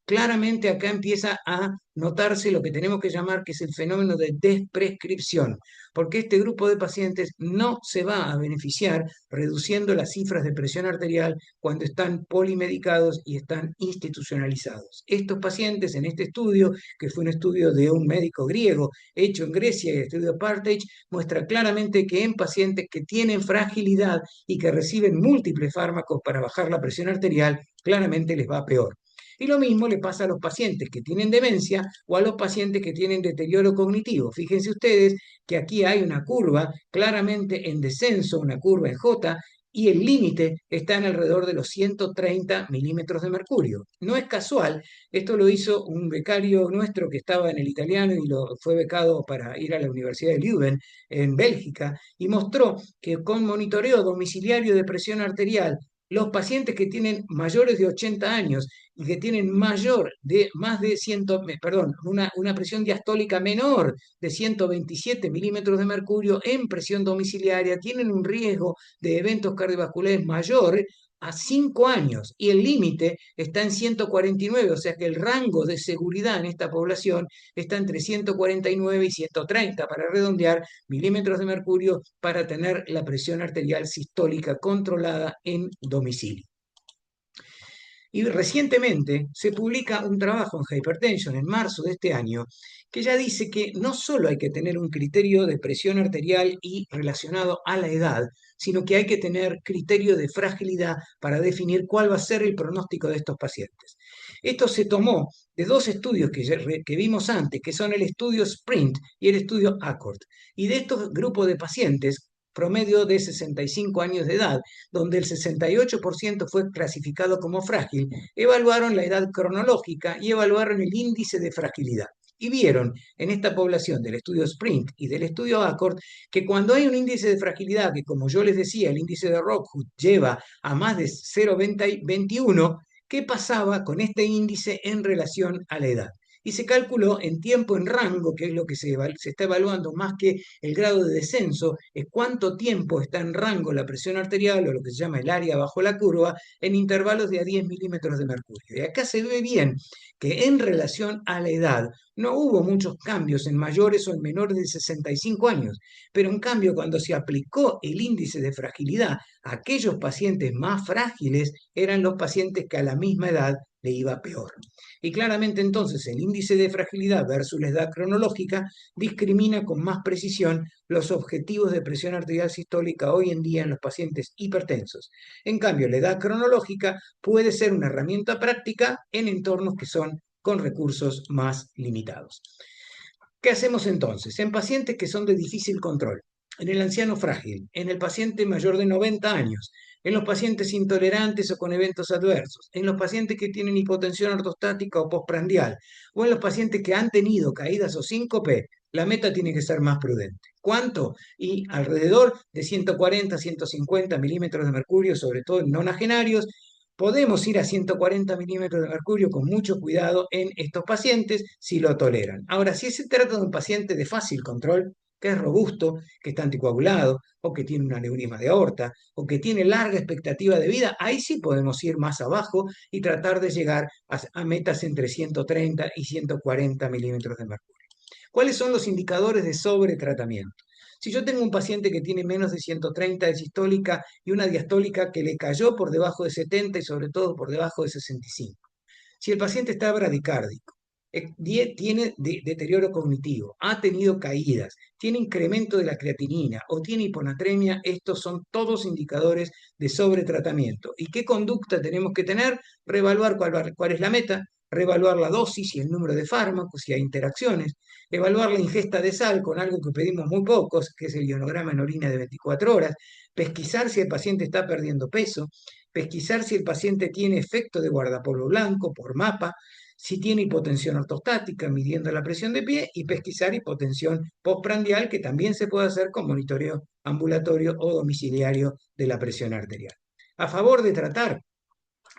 Claramente acá empieza a notarse lo que tenemos que llamar que es el fenómeno de desprescripción, porque este grupo de pacientes no se va a beneficiar reduciendo las cifras de presión arterial cuando están polimedicados y están institucionalizados. Estos pacientes en este estudio, que fue un estudio de un médico griego hecho en Grecia y el estudio Partech, muestra claramente que en pacientes que tienen fragilidad y que reciben múltiples fármacos para bajar la presión arterial, claramente les va peor. Y lo mismo le pasa a los pacientes que tienen demencia o a los pacientes que tienen deterioro cognitivo. Fíjense ustedes que aquí hay una curva claramente en descenso, una curva en J, y el límite está en alrededor de los 130 milímetros de mercurio. No es casual, esto lo hizo un becario nuestro que estaba en el italiano y fue becado para ir a la Universidad de Leuven en Bélgica, y mostró que con monitoreo domiciliario de presión arterial, los pacientes que tienen mayores de 80 años y que tienen más de 100, perdón, una presión diastólica menor de 127 milímetros de mercurio en presión domiciliaria, tienen un riesgo de eventos cardiovasculares mayor a 5 años y el límite está en 149, o sea que el rango de seguridad en esta población está entre 149 y 130, para redondear, milímetros de mercurio para tener la presión arterial sistólica controlada en domicilio. Y recientemente se publica un trabajo en Hypertension en marzo de este año que ya dice que no solo hay que tener un criterio de presión arterial y relacionado a la edad, sino que hay que tener criterio de fragilidad para definir cuál va a ser el pronóstico de estos pacientes. Esto se tomó de dos estudios que vimos antes, que son el estudio SPRINT y el estudio ACCORD. Y de estos grupos de pacientes, promedio de 65 años de edad, donde el 68% fue clasificado como frágil, evaluaron la edad cronológica y evaluaron el índice de fragilidad. Y vieron en esta población del estudio SPRINT y del estudio ACCORD que cuando hay un índice de fragilidad, que como yo les decía, el índice de Rockwood lleva a más de 0,21, ¿qué pasaba con este índice en relación a la edad? Y se calculó en tiempo en rango, que es lo que se está evaluando más que el grado de descenso, es cuánto tiempo está en rango la presión arterial, o lo que se llama el área bajo la curva, en intervalos de a 10 milímetros de mercurio. Y acá se ve bien que en relación a la edad no hubo muchos cambios en mayores o en menores de 65 años, pero en cambio cuando se aplicó el índice de fragilidad, aquellos pacientes más frágiles eran los pacientes que a la misma edad le iba peor. Y claramente entonces el índice de fragilidad versus la edad cronológica discrimina con más precisión los objetivos de presión arterial sistólica hoy en día en los pacientes hipertensos. En cambio, la edad cronológica puede ser una herramienta práctica en entornos que son con recursos más limitados. ¿Qué hacemos entonces? En pacientes que son de difícil control, en el anciano frágil, en el paciente mayor de 90 años, en los pacientes intolerantes o con eventos adversos, en los pacientes que tienen hipotensión ortostática o postprandial, o en los pacientes que han tenido caídas o síncope, la meta tiene que ser más prudente. ¿Cuánto? Y alrededor de 140, 150 milímetros de mercurio, sobre todo en nonagenarios. Podemos ir a 140 milímetros de mercurio con mucho cuidado en estos pacientes si lo toleran. Ahora, si se trata de un paciente de fácil control, que es robusto, que está anticoagulado, o que tiene un aneurisma de aorta, o que tiene larga expectativa de vida, ahí sí podemos ir más abajo y tratar de llegar a metas entre 130 y 140 milímetros de mercurio. ¿Cuáles son los indicadores de sobretratamiento? Si yo tengo un paciente que tiene menos de 130 de sistólica y una diastólica que le cayó por debajo de 70 y sobre todo por debajo de 65. Si el paciente está bradicárdico, tiene deterioro cognitivo, ha tenido caídas, tiene incremento de la creatinina o tiene hiponatremia, estos son todos indicadores de sobretratamiento. ¿Y qué conducta tenemos que tener? Reevaluar cuál es la meta, reevaluar la dosis y el número de fármacos si hay interacciones, evaluar la ingesta de sal con algo que pedimos muy pocos, que es el ionograma en orina de 24 horas, pesquisar si el paciente está perdiendo peso, pesquisar si el paciente tiene efecto de guardapolvo blanco por mapa, si tiene hipotensión ortostática midiendo la presión de pie y pesquisar hipotensión postprandial que también se puede hacer con monitoreo ambulatorio o domiciliario de la presión arterial. A favor de tratar,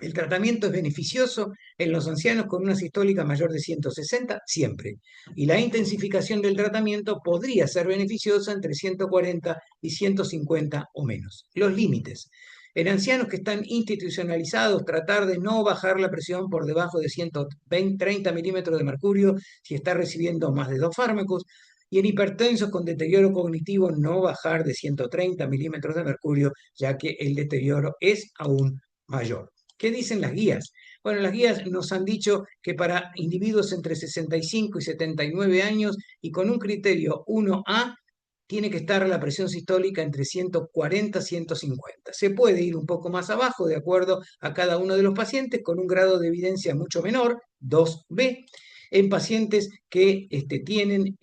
el tratamiento es beneficioso en los ancianos con una sistólica mayor de 160 siempre, y la intensificación del tratamiento podría ser beneficiosa entre 140 y 150 o menos. Los límites. En ancianos que están institucionalizados, tratar de no bajar la presión por debajo de 130 milímetros de mercurio si está recibiendo más de 2 fármacos, y en hipertensos con deterioro cognitivo no bajar de 130 milímetros de mercurio, ya que el deterioro es aún mayor. ¿Qué dicen las guías? Bueno, las guías nos han dicho que para individuos entre 65 y 79 años y con un criterio 1A, tiene que estar la presión sistólica entre 140 y 150. Se puede ir un poco más abajo de acuerdo a cada uno de los pacientes con un grado de evidencia mucho menor, 2B, en pacientes que tienen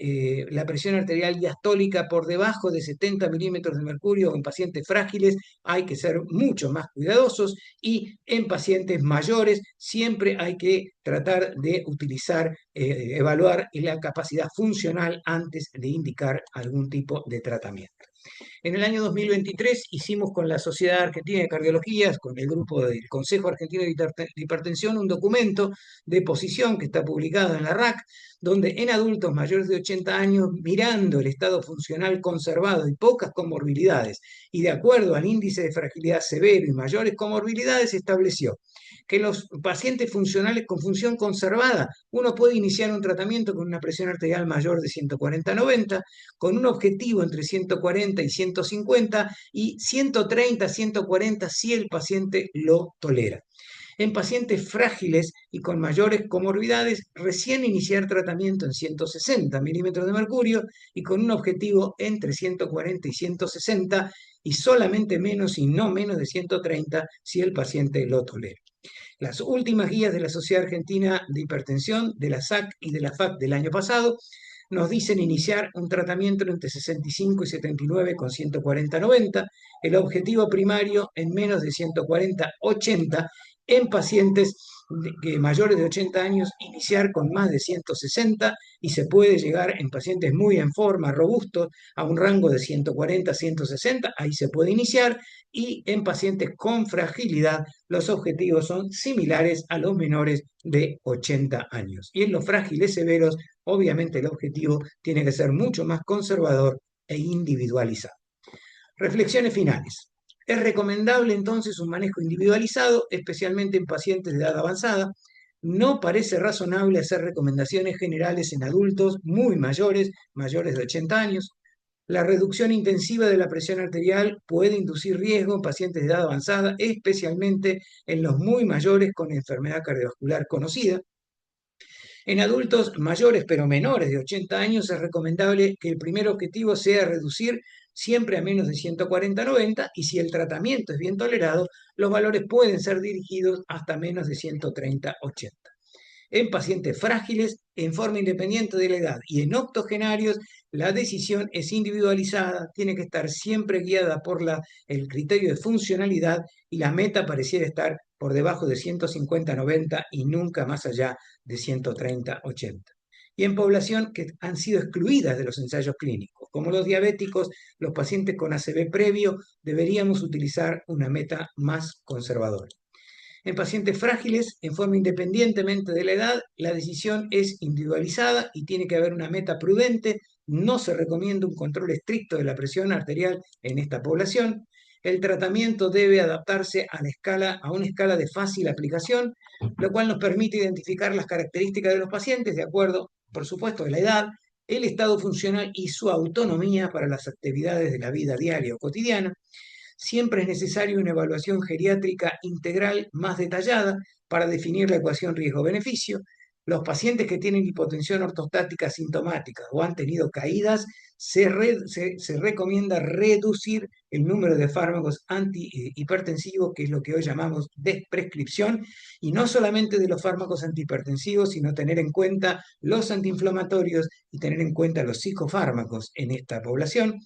la presión arterial diastólica por debajo de 70 milímetros de mercurio, o en pacientes frágiles hay que ser mucho más cuidadosos, y en pacientes mayores siempre hay que tratar de utilizar, evaluar la capacidad funcional antes de indicar algún tipo de tratamiento. En el año 2023 hicimos con la Sociedad Argentina de Cardiología, con el grupo del Consejo Argentino de Hipertensión, un documento de posición que está publicado en la RAC, donde en adultos mayores de 80 años, mirando el estado funcional conservado y pocas comorbilidades, y de acuerdo al índice de fragilidad severo y mayores comorbilidades, estableció que los pacientes funcionales con función conservada, uno puede iniciar un tratamiento con una presión arterial mayor de 140-90, con un objetivo entre 140 y 150 y 130, 140 si el paciente lo tolera. En pacientes frágiles y con mayores comorbilidades, recién iniciar tratamiento en 160 milímetros de mercurio y con un objetivo entre 140 y 160 y solamente menos y no menos de 130 si el paciente lo tolera. Las últimas guías de la Sociedad Argentina de Hipertensión, de la SAC y de la FAC del año pasado, nos dicen iniciar un tratamiento entre 65 y 79 con 140-90, el objetivo primario en menos de 140-80, en pacientes mayores de 80 años iniciar con más de 160 y se puede llegar en pacientes muy en forma, robustos, a un rango de 140-160, ahí se puede iniciar, y en pacientes con fragilidad los objetivos son similares a los menores de 80 años. Y en los frágiles severos, obviamente el objetivo tiene que ser mucho más conservador e individualizado. Reflexiones finales. Es recomendable entonces un manejo individualizado, especialmente en pacientes de edad avanzada. No parece razonable hacer recomendaciones generales en adultos muy mayores, mayores de 80 años. La reducción intensiva de la presión arterial puede inducir riesgo en pacientes de edad avanzada, especialmente en los muy mayores con enfermedad cardiovascular conocida. En adultos mayores pero menores de 80 años es recomendable que el primer objetivo sea reducir siempre a menos de 140-90 y si el tratamiento es bien tolerado, los valores pueden ser dirigidos hasta menos de 130-80. En pacientes frágiles, en forma independiente de la edad y en octogenarios, la decisión es individualizada, tiene que estar siempre guiada por el criterio de funcionalidad y la meta pareciera estar por debajo de 150-90 y nunca más allá de 130-80. Y en población que han sido excluidas de los ensayos clínicos, como los diabéticos, los pacientes con ACV previo, deberíamos utilizar una meta más conservadora. En pacientes frágiles, en forma independientemente de la edad, la decisión es individualizada y tiene que haber una meta prudente. No se recomienda un control estricto de la presión arterial en esta población. El tratamiento debe adaptarse a una escala de fácil aplicación, lo cual nos permite identificar las características de los pacientes de acuerdo, por supuesto, a la edad, el estado funcional y su autonomía para las actividades de la vida diaria o cotidiana. Siempre es necesaria una evaluación geriátrica integral más detallada para definir la ecuación riesgo-beneficio. Los pacientes que tienen hipotensión ortostática sintomática o han tenido caídas, se recomienda reducir el número de fármacos antihipertensivos, que es lo que hoy llamamos desprescripción, y no solamente de los fármacos antihipertensivos, sino tener en cuenta los antiinflamatorios y tener en cuenta los psicofármacos en esta población.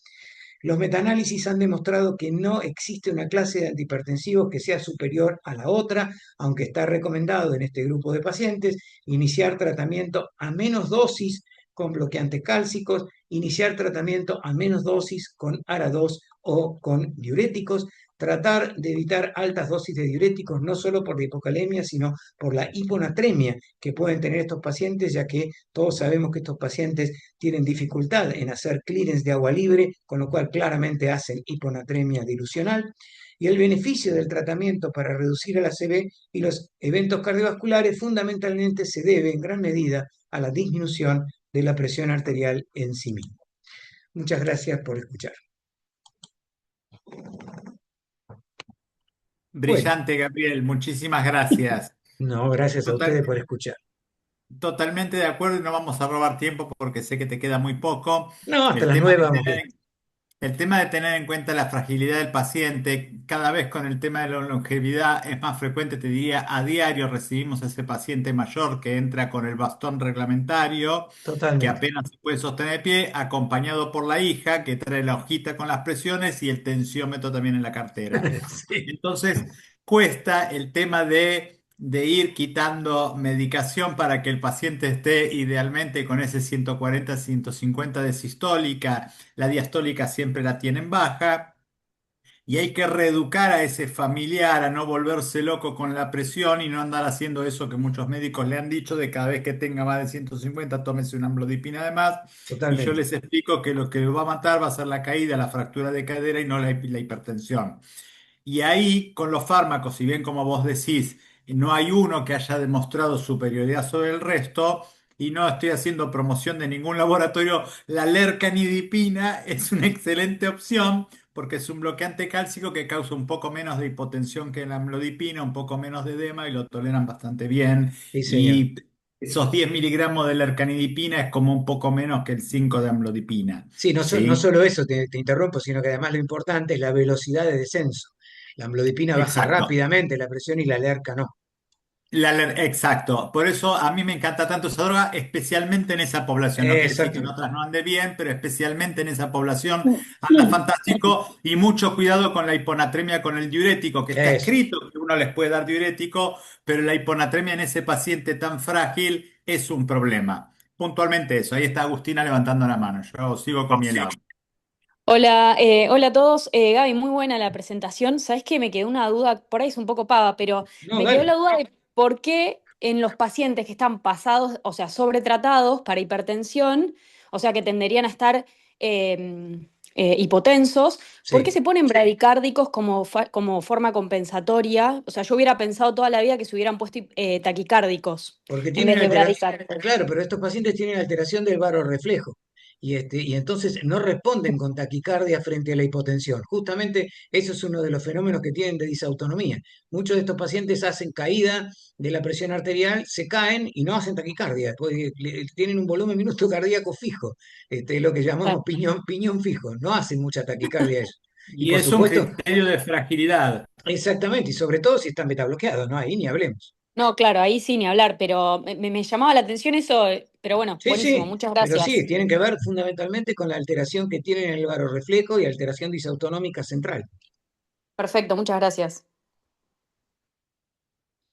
Los metaanálisis han demostrado que no existe una clase de antihipertensivos que sea superior a la otra, aunque está recomendado en este grupo de pacientes iniciar tratamiento a menos dosis con bloqueantes cálcicos, iniciar tratamiento a menos dosis con ARA2 o con diuréticos, tratar de evitar altas dosis de diuréticos, no solo por la hipocalemia, sino por la hiponatremia que pueden tener estos pacientes, ya que todos sabemos que estos pacientes tienen dificultad en hacer clearance de agua libre, con lo cual claramente hacen hiponatremia dilucional. Y el beneficio del tratamiento para reducir el ACV y los eventos cardiovasculares fundamentalmente se debe en gran medida a la disminución de la presión arterial en sí mismo. Muchas gracias por escuchar. Bueno, Brillante, Gabriel, muchísimas gracias. no, gracias a ustedes Total- por escuchar. Totalmente de acuerdo y no vamos a robar tiempo porque sé que te queda muy poco. No, hasta El las tema 9 de vamos bien. el tema de tener en cuenta la fragilidad del paciente, cada vez con el tema de la longevidad es más frecuente, te diría, a diario recibimos a ese paciente mayor que entra con el bastón reglamentario, que Totalmente. apenas se puede sostener de pie, acompañado por la hija que trae la hojita con las presiones y el tensiómetro también en la cartera. Sí, Entonces, cuesta el tema de ir quitando medicación para que el paciente esté idealmente con ese 140, 150 de sistólica. La diastólica siempre la tienen baja. Y hay que reeducar a ese familiar a no volverse loco con la presión y no andar haciendo eso que muchos médicos le han dicho de cada vez que tenga más de 150, tómese una amlodipina además. Y yo totalmente. les explico que lo que lo va a matar va a ser la caída, la fractura de cadera y no la hipertensión. Y ahí, con los fármacos, si bien como vos decís, no hay uno que haya demostrado superioridad sobre el resto, y no estoy haciendo promoción de ningún laboratorio, la lercanidipina es una excelente opción porque es un bloqueante cálcico que causa un poco menos de hipotensión que la amlodipina, un poco menos de edema y lo toleran bastante bien. Sí, señor. Y esos 10 miligramos de lercanidipina es como un poco menos que el 5 de amlodipina. Sí, no ¿Sí? solo eso, te interrumpo, sino que además lo importante es la velocidad de descenso. La amlodipina baja Exacto. rápidamente la presión y la alerca no. Exacto, por eso a mí me encanta tanto esa droga, especialmente en esa población. No quiere decir que en Exactamente. otras no ande bien, pero especialmente en esa población anda fantástico y mucho cuidado con la hiponatremia con el diurético, que está Eso, escrito que uno les puede dar diurético, pero la hiponatremia en ese paciente tan frágil es un problema. Puntualmente eso, ahí está Agustina levantando la mano, yo sigo con mi helado. Hola, hola a todos. Gaby, muy buena la presentación. Sabes que me quedó una duda, por ahí es un poco pava, pero no, me quedó la dale. duda de por qué en los pacientes que están pasados, o sea, sobretratados para hipertensión, o sea, que tenderían a estar hipotensos, ¿por qué Sí, se ponen bradicárdicos como, como forma compensatoria? O sea, yo hubiera pensado toda la vida que se hubieran puesto taquicárdicos porque en tienen vez de alteración, bradicárdicos. claro, pero estos pacientes tienen alteración del reflejo y entonces no responden con taquicardia frente a la hipotensión. Justamente eso es uno de los fenómenos que tienen de disautonomía. Muchos de estos pacientes hacen caída de la presión arterial, se caen y no hacen taquicardia, tienen un volumen minuto cardíaco fijo, lo que llamamos piñón fijo, no hacen mucha taquicardia eso. Y Y por es un supuesto, criterio de fragilidad. exactamente, y sobre todo si están metabloqueados, ¿no? Ahí ni hablemos. No, claro, ahí sí ni hablar, pero me llamaba la atención eso, pero bueno, Sí, buenísimo, sí, muchas pero sí, gracias. tienen que ver fundamentalmente con la alteración que tienen en el barorreflejo y alteración disautonómica central. Perfecto, muchas gracias.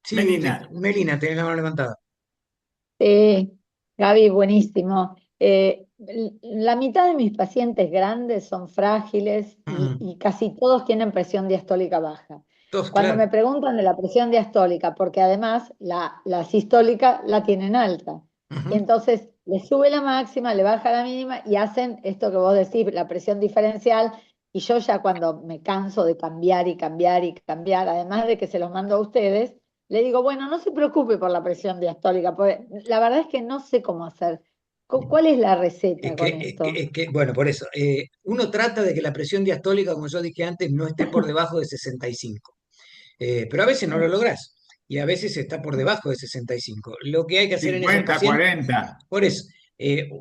Sí, Melina. Melina, tenés la mano levantada. Sí, Gaby, buenísimo. La mitad de mis pacientes grandes son frágiles Mm, y casi todos tienen presión diastólica baja. todos, Cuando claro. me preguntan de la presión diastólica, porque además la sistólica la tienen alta, y Ujú. entonces le sube la máxima, le baja la mínima y hacen esto que vos decís, la presión diferencial, y yo ya cuando me canso de cambiar y cambiar y cambiar, además de que se los mando a ustedes, le digo, bueno, no se preocupe por la presión diastólica, porque la verdad es que no sé cómo hacer. ¿Cuál es la receta con esto? Bueno, por eso, uno trata de que la presión diastólica, como yo dije antes, no esté por debajo de 65. Pero a veces no lo lográs. y a veces está por debajo de 65. Lo que hay que hacer en esos 50, pacientes, 40. por eso,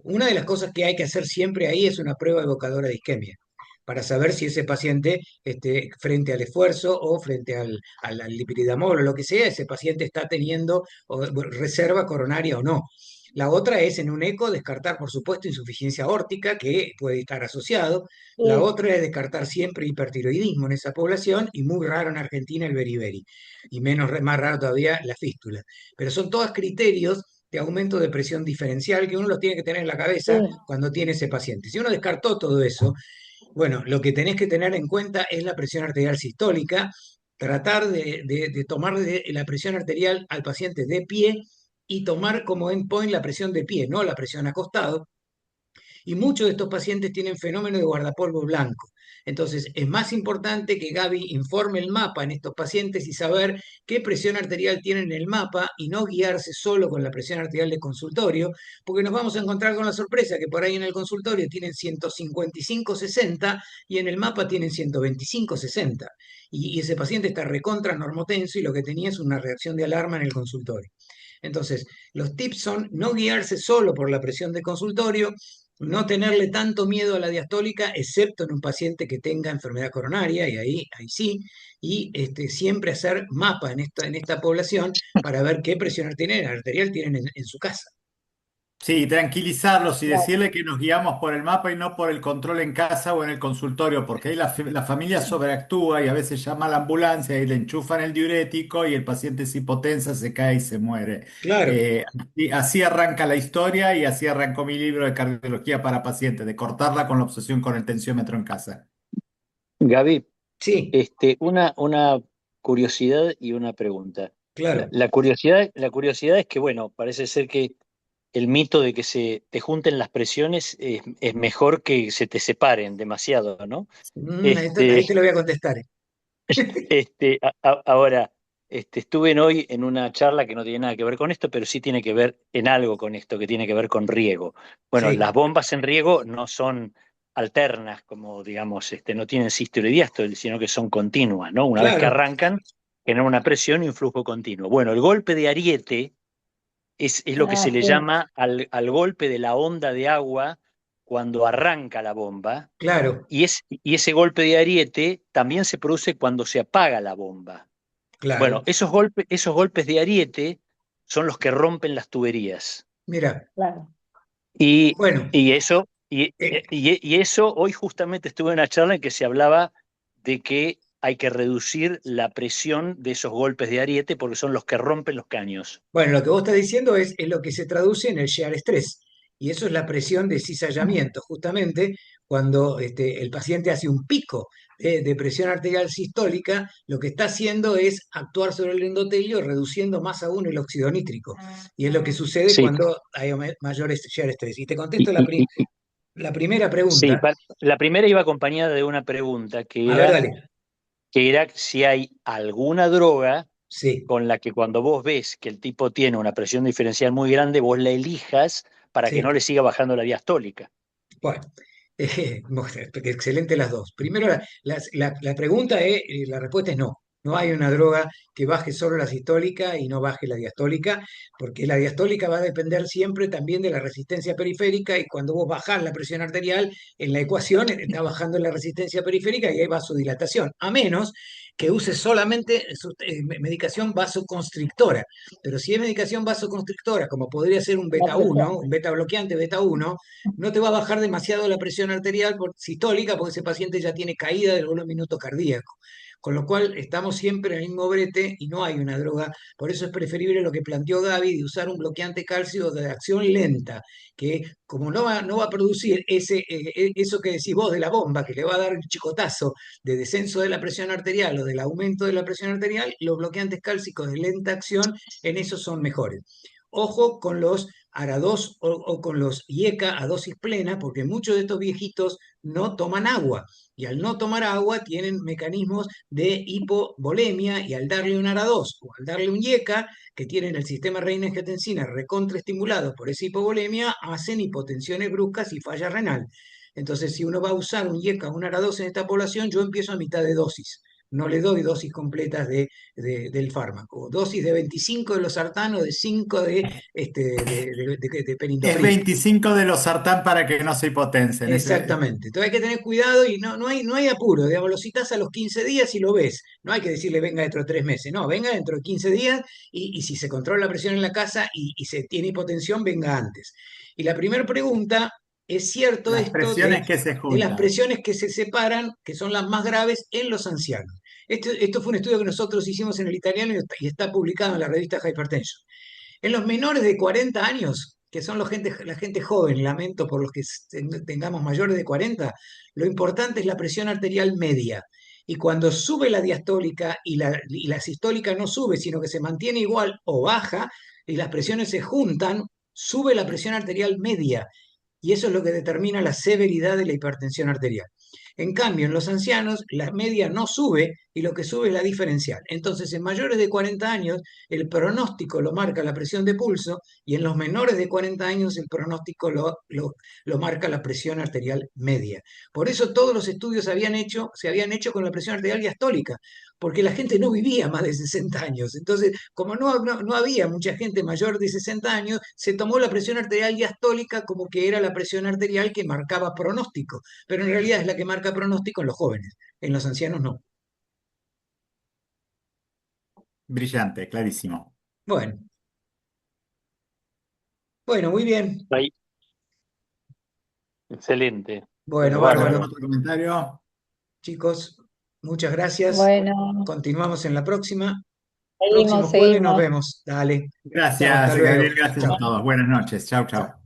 una de las cosas que hay que hacer siempre ahí es una prueba evocadora de isquemia, para saber si ese paciente, frente al esfuerzo o frente al lipiridamol o lo que sea, ese paciente está teniendo reserva coronaria o no. La otra es en un eco descartar, por supuesto, insuficiencia aórtica, que puede estar asociado. La Sí, otra es descartar siempre hipertiroidismo en esa población, y muy raro en Argentina el beriberi, y más raro todavía la fístula. Pero son todos criterios de aumento de presión diferencial que uno los tiene que tener en la cabeza sí. cuando tiene ese paciente. Si uno descartó todo eso, bueno, lo que tenés que tener en cuenta es la presión arterial sistólica, tratar de tomar la presión arterial al paciente de pie y tomar como endpoint la presión de pie, no la presión acostado, y muchos de estos pacientes tienen fenómeno de guardapolvo blanco. Entonces, es más importante que Gaby informe el mapa en estos pacientes y saber qué presión arterial tienen en el mapa y no guiarse solo con la presión arterial de consultorio, porque nos vamos a encontrar con la sorpresa que por ahí en el consultorio tienen 155-60 y en el mapa tienen 125-60. Y ese paciente está recontra normotenso y lo que tenía es una reacción de alarma en el consultorio. Entonces, los tips son no guiarse solo por la presión de consultorio, no tenerle tanto miedo a la diastólica, excepto en un paciente que tenga enfermedad coronaria, y ahí sí, y siempre hacer mapa en esta población para ver qué presión arterial tienen en su casa. Sí, tranquilizarlos y Claro. decirle que nos guiamos por el mapa y no por el control en casa o en el consultorio, porque ahí la familia sobreactúa y a veces llama a la ambulancia y le enchufan el diurético y el paciente se hipotensa, se cae y se muere. Claro, Así arranca la historia y así arrancó mi libro de cardiología para pacientes, de cortarla con la obsesión con el tensiómetro en casa. Gaby, sí, una curiosidad y una pregunta. La, claro. la curiosidad es que, bueno, parece ser que el mito de que se te junten las presiones es mejor que se te separen demasiado, ¿no? Ahí Este, te lo voy a contestar. ahora, estuve hoy en una charla que no tiene nada que ver con esto, pero sí tiene que ver en algo con esto, que tiene que ver con riego. Bueno, Sí, las bombas en riego no son alternas, como digamos, no tienen sístole y diástole, sino que son continuas, ¿no? Una vez que claro. arrancan, generan una presión y un flujo continuo. Bueno, el golpe de ariete es lo que Ah, se le sí, llama al golpe de la onda de agua cuando arranca la bomba, Claro, y ese golpe de ariete también se produce cuando se apaga la bomba. Bueno, claro. esos golpes de ariete son los que rompen las tuberías. Mira, claro. Y, bueno, y eso, y, eh, y eso, hoy justamente estuve en una charla en que se hablaba de que hay que reducir la presión de esos golpes de ariete porque son los que rompen los caños. Bueno, lo que vos estás diciendo es lo que se traduce en el shear stress, y eso es la presión de cizallamiento, justamente cuando el paciente hace un pico de presión arterial sistólica, lo que está haciendo es actuar sobre el endotelio, reduciendo más aún el óxido nítrico, y es lo que sucede Sí, cuando hay mayor shear stress. Y te y, contesto y- y- la primera sí, pregunta. la primera iba acompañada de una pregunta A ver, dale. que era si hay alguna droga Sí, con la que cuando vos ves que el tipo tiene una presión diferencial muy grande, vos la elijas para que no sí. le siga bajando la diastólica. Bueno, bueno, excelente las dos. Primero, la pregunta es, la respuesta es no. No hay una droga que baje solo la sistólica y no baje la diastólica, porque la diastólica va a depender siempre también de la resistencia periférica, y cuando vos bajás la presión arterial, en la ecuación está bajando la resistencia periférica y hay vasodilatación, a menos que uses solamente medicación vasoconstrictora. Pero si es medicación vasoconstrictora, como podría ser un La beta presión. 1, un beta bloqueante beta 1, no te va a bajar demasiado la presión arterial sistólica, porque ese paciente ya tiene caída del volumen minuto cardíaco. Con lo cual estamos siempre en el mismo brete y no hay una droga. Por eso es preferible lo que planteó Gaby de usar un bloqueante calcio de acción lenta, que como no va a producir eso que decís vos de la bomba, que le va a dar un chicotazo de descenso de la presión arterial o del aumento de la presión arterial, los bloqueantes cálcicos de lenta acción en eso son mejores. Ojo con los ARA2 o con los IECA a dosis plena, porque muchos de estos viejitos no toman agua, y al no tomar agua tienen mecanismos de hipovolemia, y al darle un ARA2 o al darle un IECA, que tienen el sistema renin-angiotensina recontraestimulado por esa hipovolemia, hacen hipotensiones bruscas y falla renal. Entonces, si uno va a usar un IECA o un ARA2 en esta población, yo empiezo a mitad de dosis. no le doy dosis completas del fármaco. Dosis de 25 de losartán o de 5 de Es perindopril. 25 de los sartán para que no se hipotensen. Exactamente. Entonces hay que tener cuidado y no hay apuro. Digamos, lo citas a los 15 días y lo ves. No hay que decirle venga dentro de 3 meses. No, venga dentro de 15 días y si se controla la presión en la casa y se tiene hipotensión, venga antes. Y la primera pregunta, ¿es cierto Las esto de, presiones que se de las juntan. presiones que se separan, que son las más graves en los ancianos? Esto fue un estudio que nosotros hicimos en el italiano y está publicado en la revista Hypertension. En los menores de 40 años, que son la gente joven, lamento por los que tengamos mayores de 40, lo importante es la presión arterial media. Y cuando sube la diastólica y la sistólica no sube, sino que se mantiene igual o baja, y las presiones se juntan, sube la presión arterial media. Y eso es lo que determina la severidad de la hipertensión arterial. En cambio, en los ancianos, la media no sube y lo que sube es la diferencial. Entonces, en mayores de 40 años, el pronóstico lo marca la presión de pulso y en los menores de 40 años, el pronóstico lo marca la presión arterial media. Por eso todos los estudios se habían hecho con la presión arterial diastólica, porque la gente no vivía más de 60 años. Entonces, como no había mucha gente mayor de 60 años, se tomó la presión arterial diastólica como que era la presión arterial que marcaba pronóstico, pero en realidad es la que marca pronóstico en los jóvenes, en los ancianos no. Brillante, clarísimo. Bueno, bueno, muy bien. Ahí. Excelente. Bueno, ¿Algún bárbaro. Bárbaro. otro comentario? Chicos, muchas gracias. Bueno, Continuamos en la próxima. seguimos, Próximo jueves nos seguimos. vemos. Dale. Chao, hasta Gracias, luego. Gabriel. Gracias a Chao. todos. Buenas noches. Chau, chau. Chao.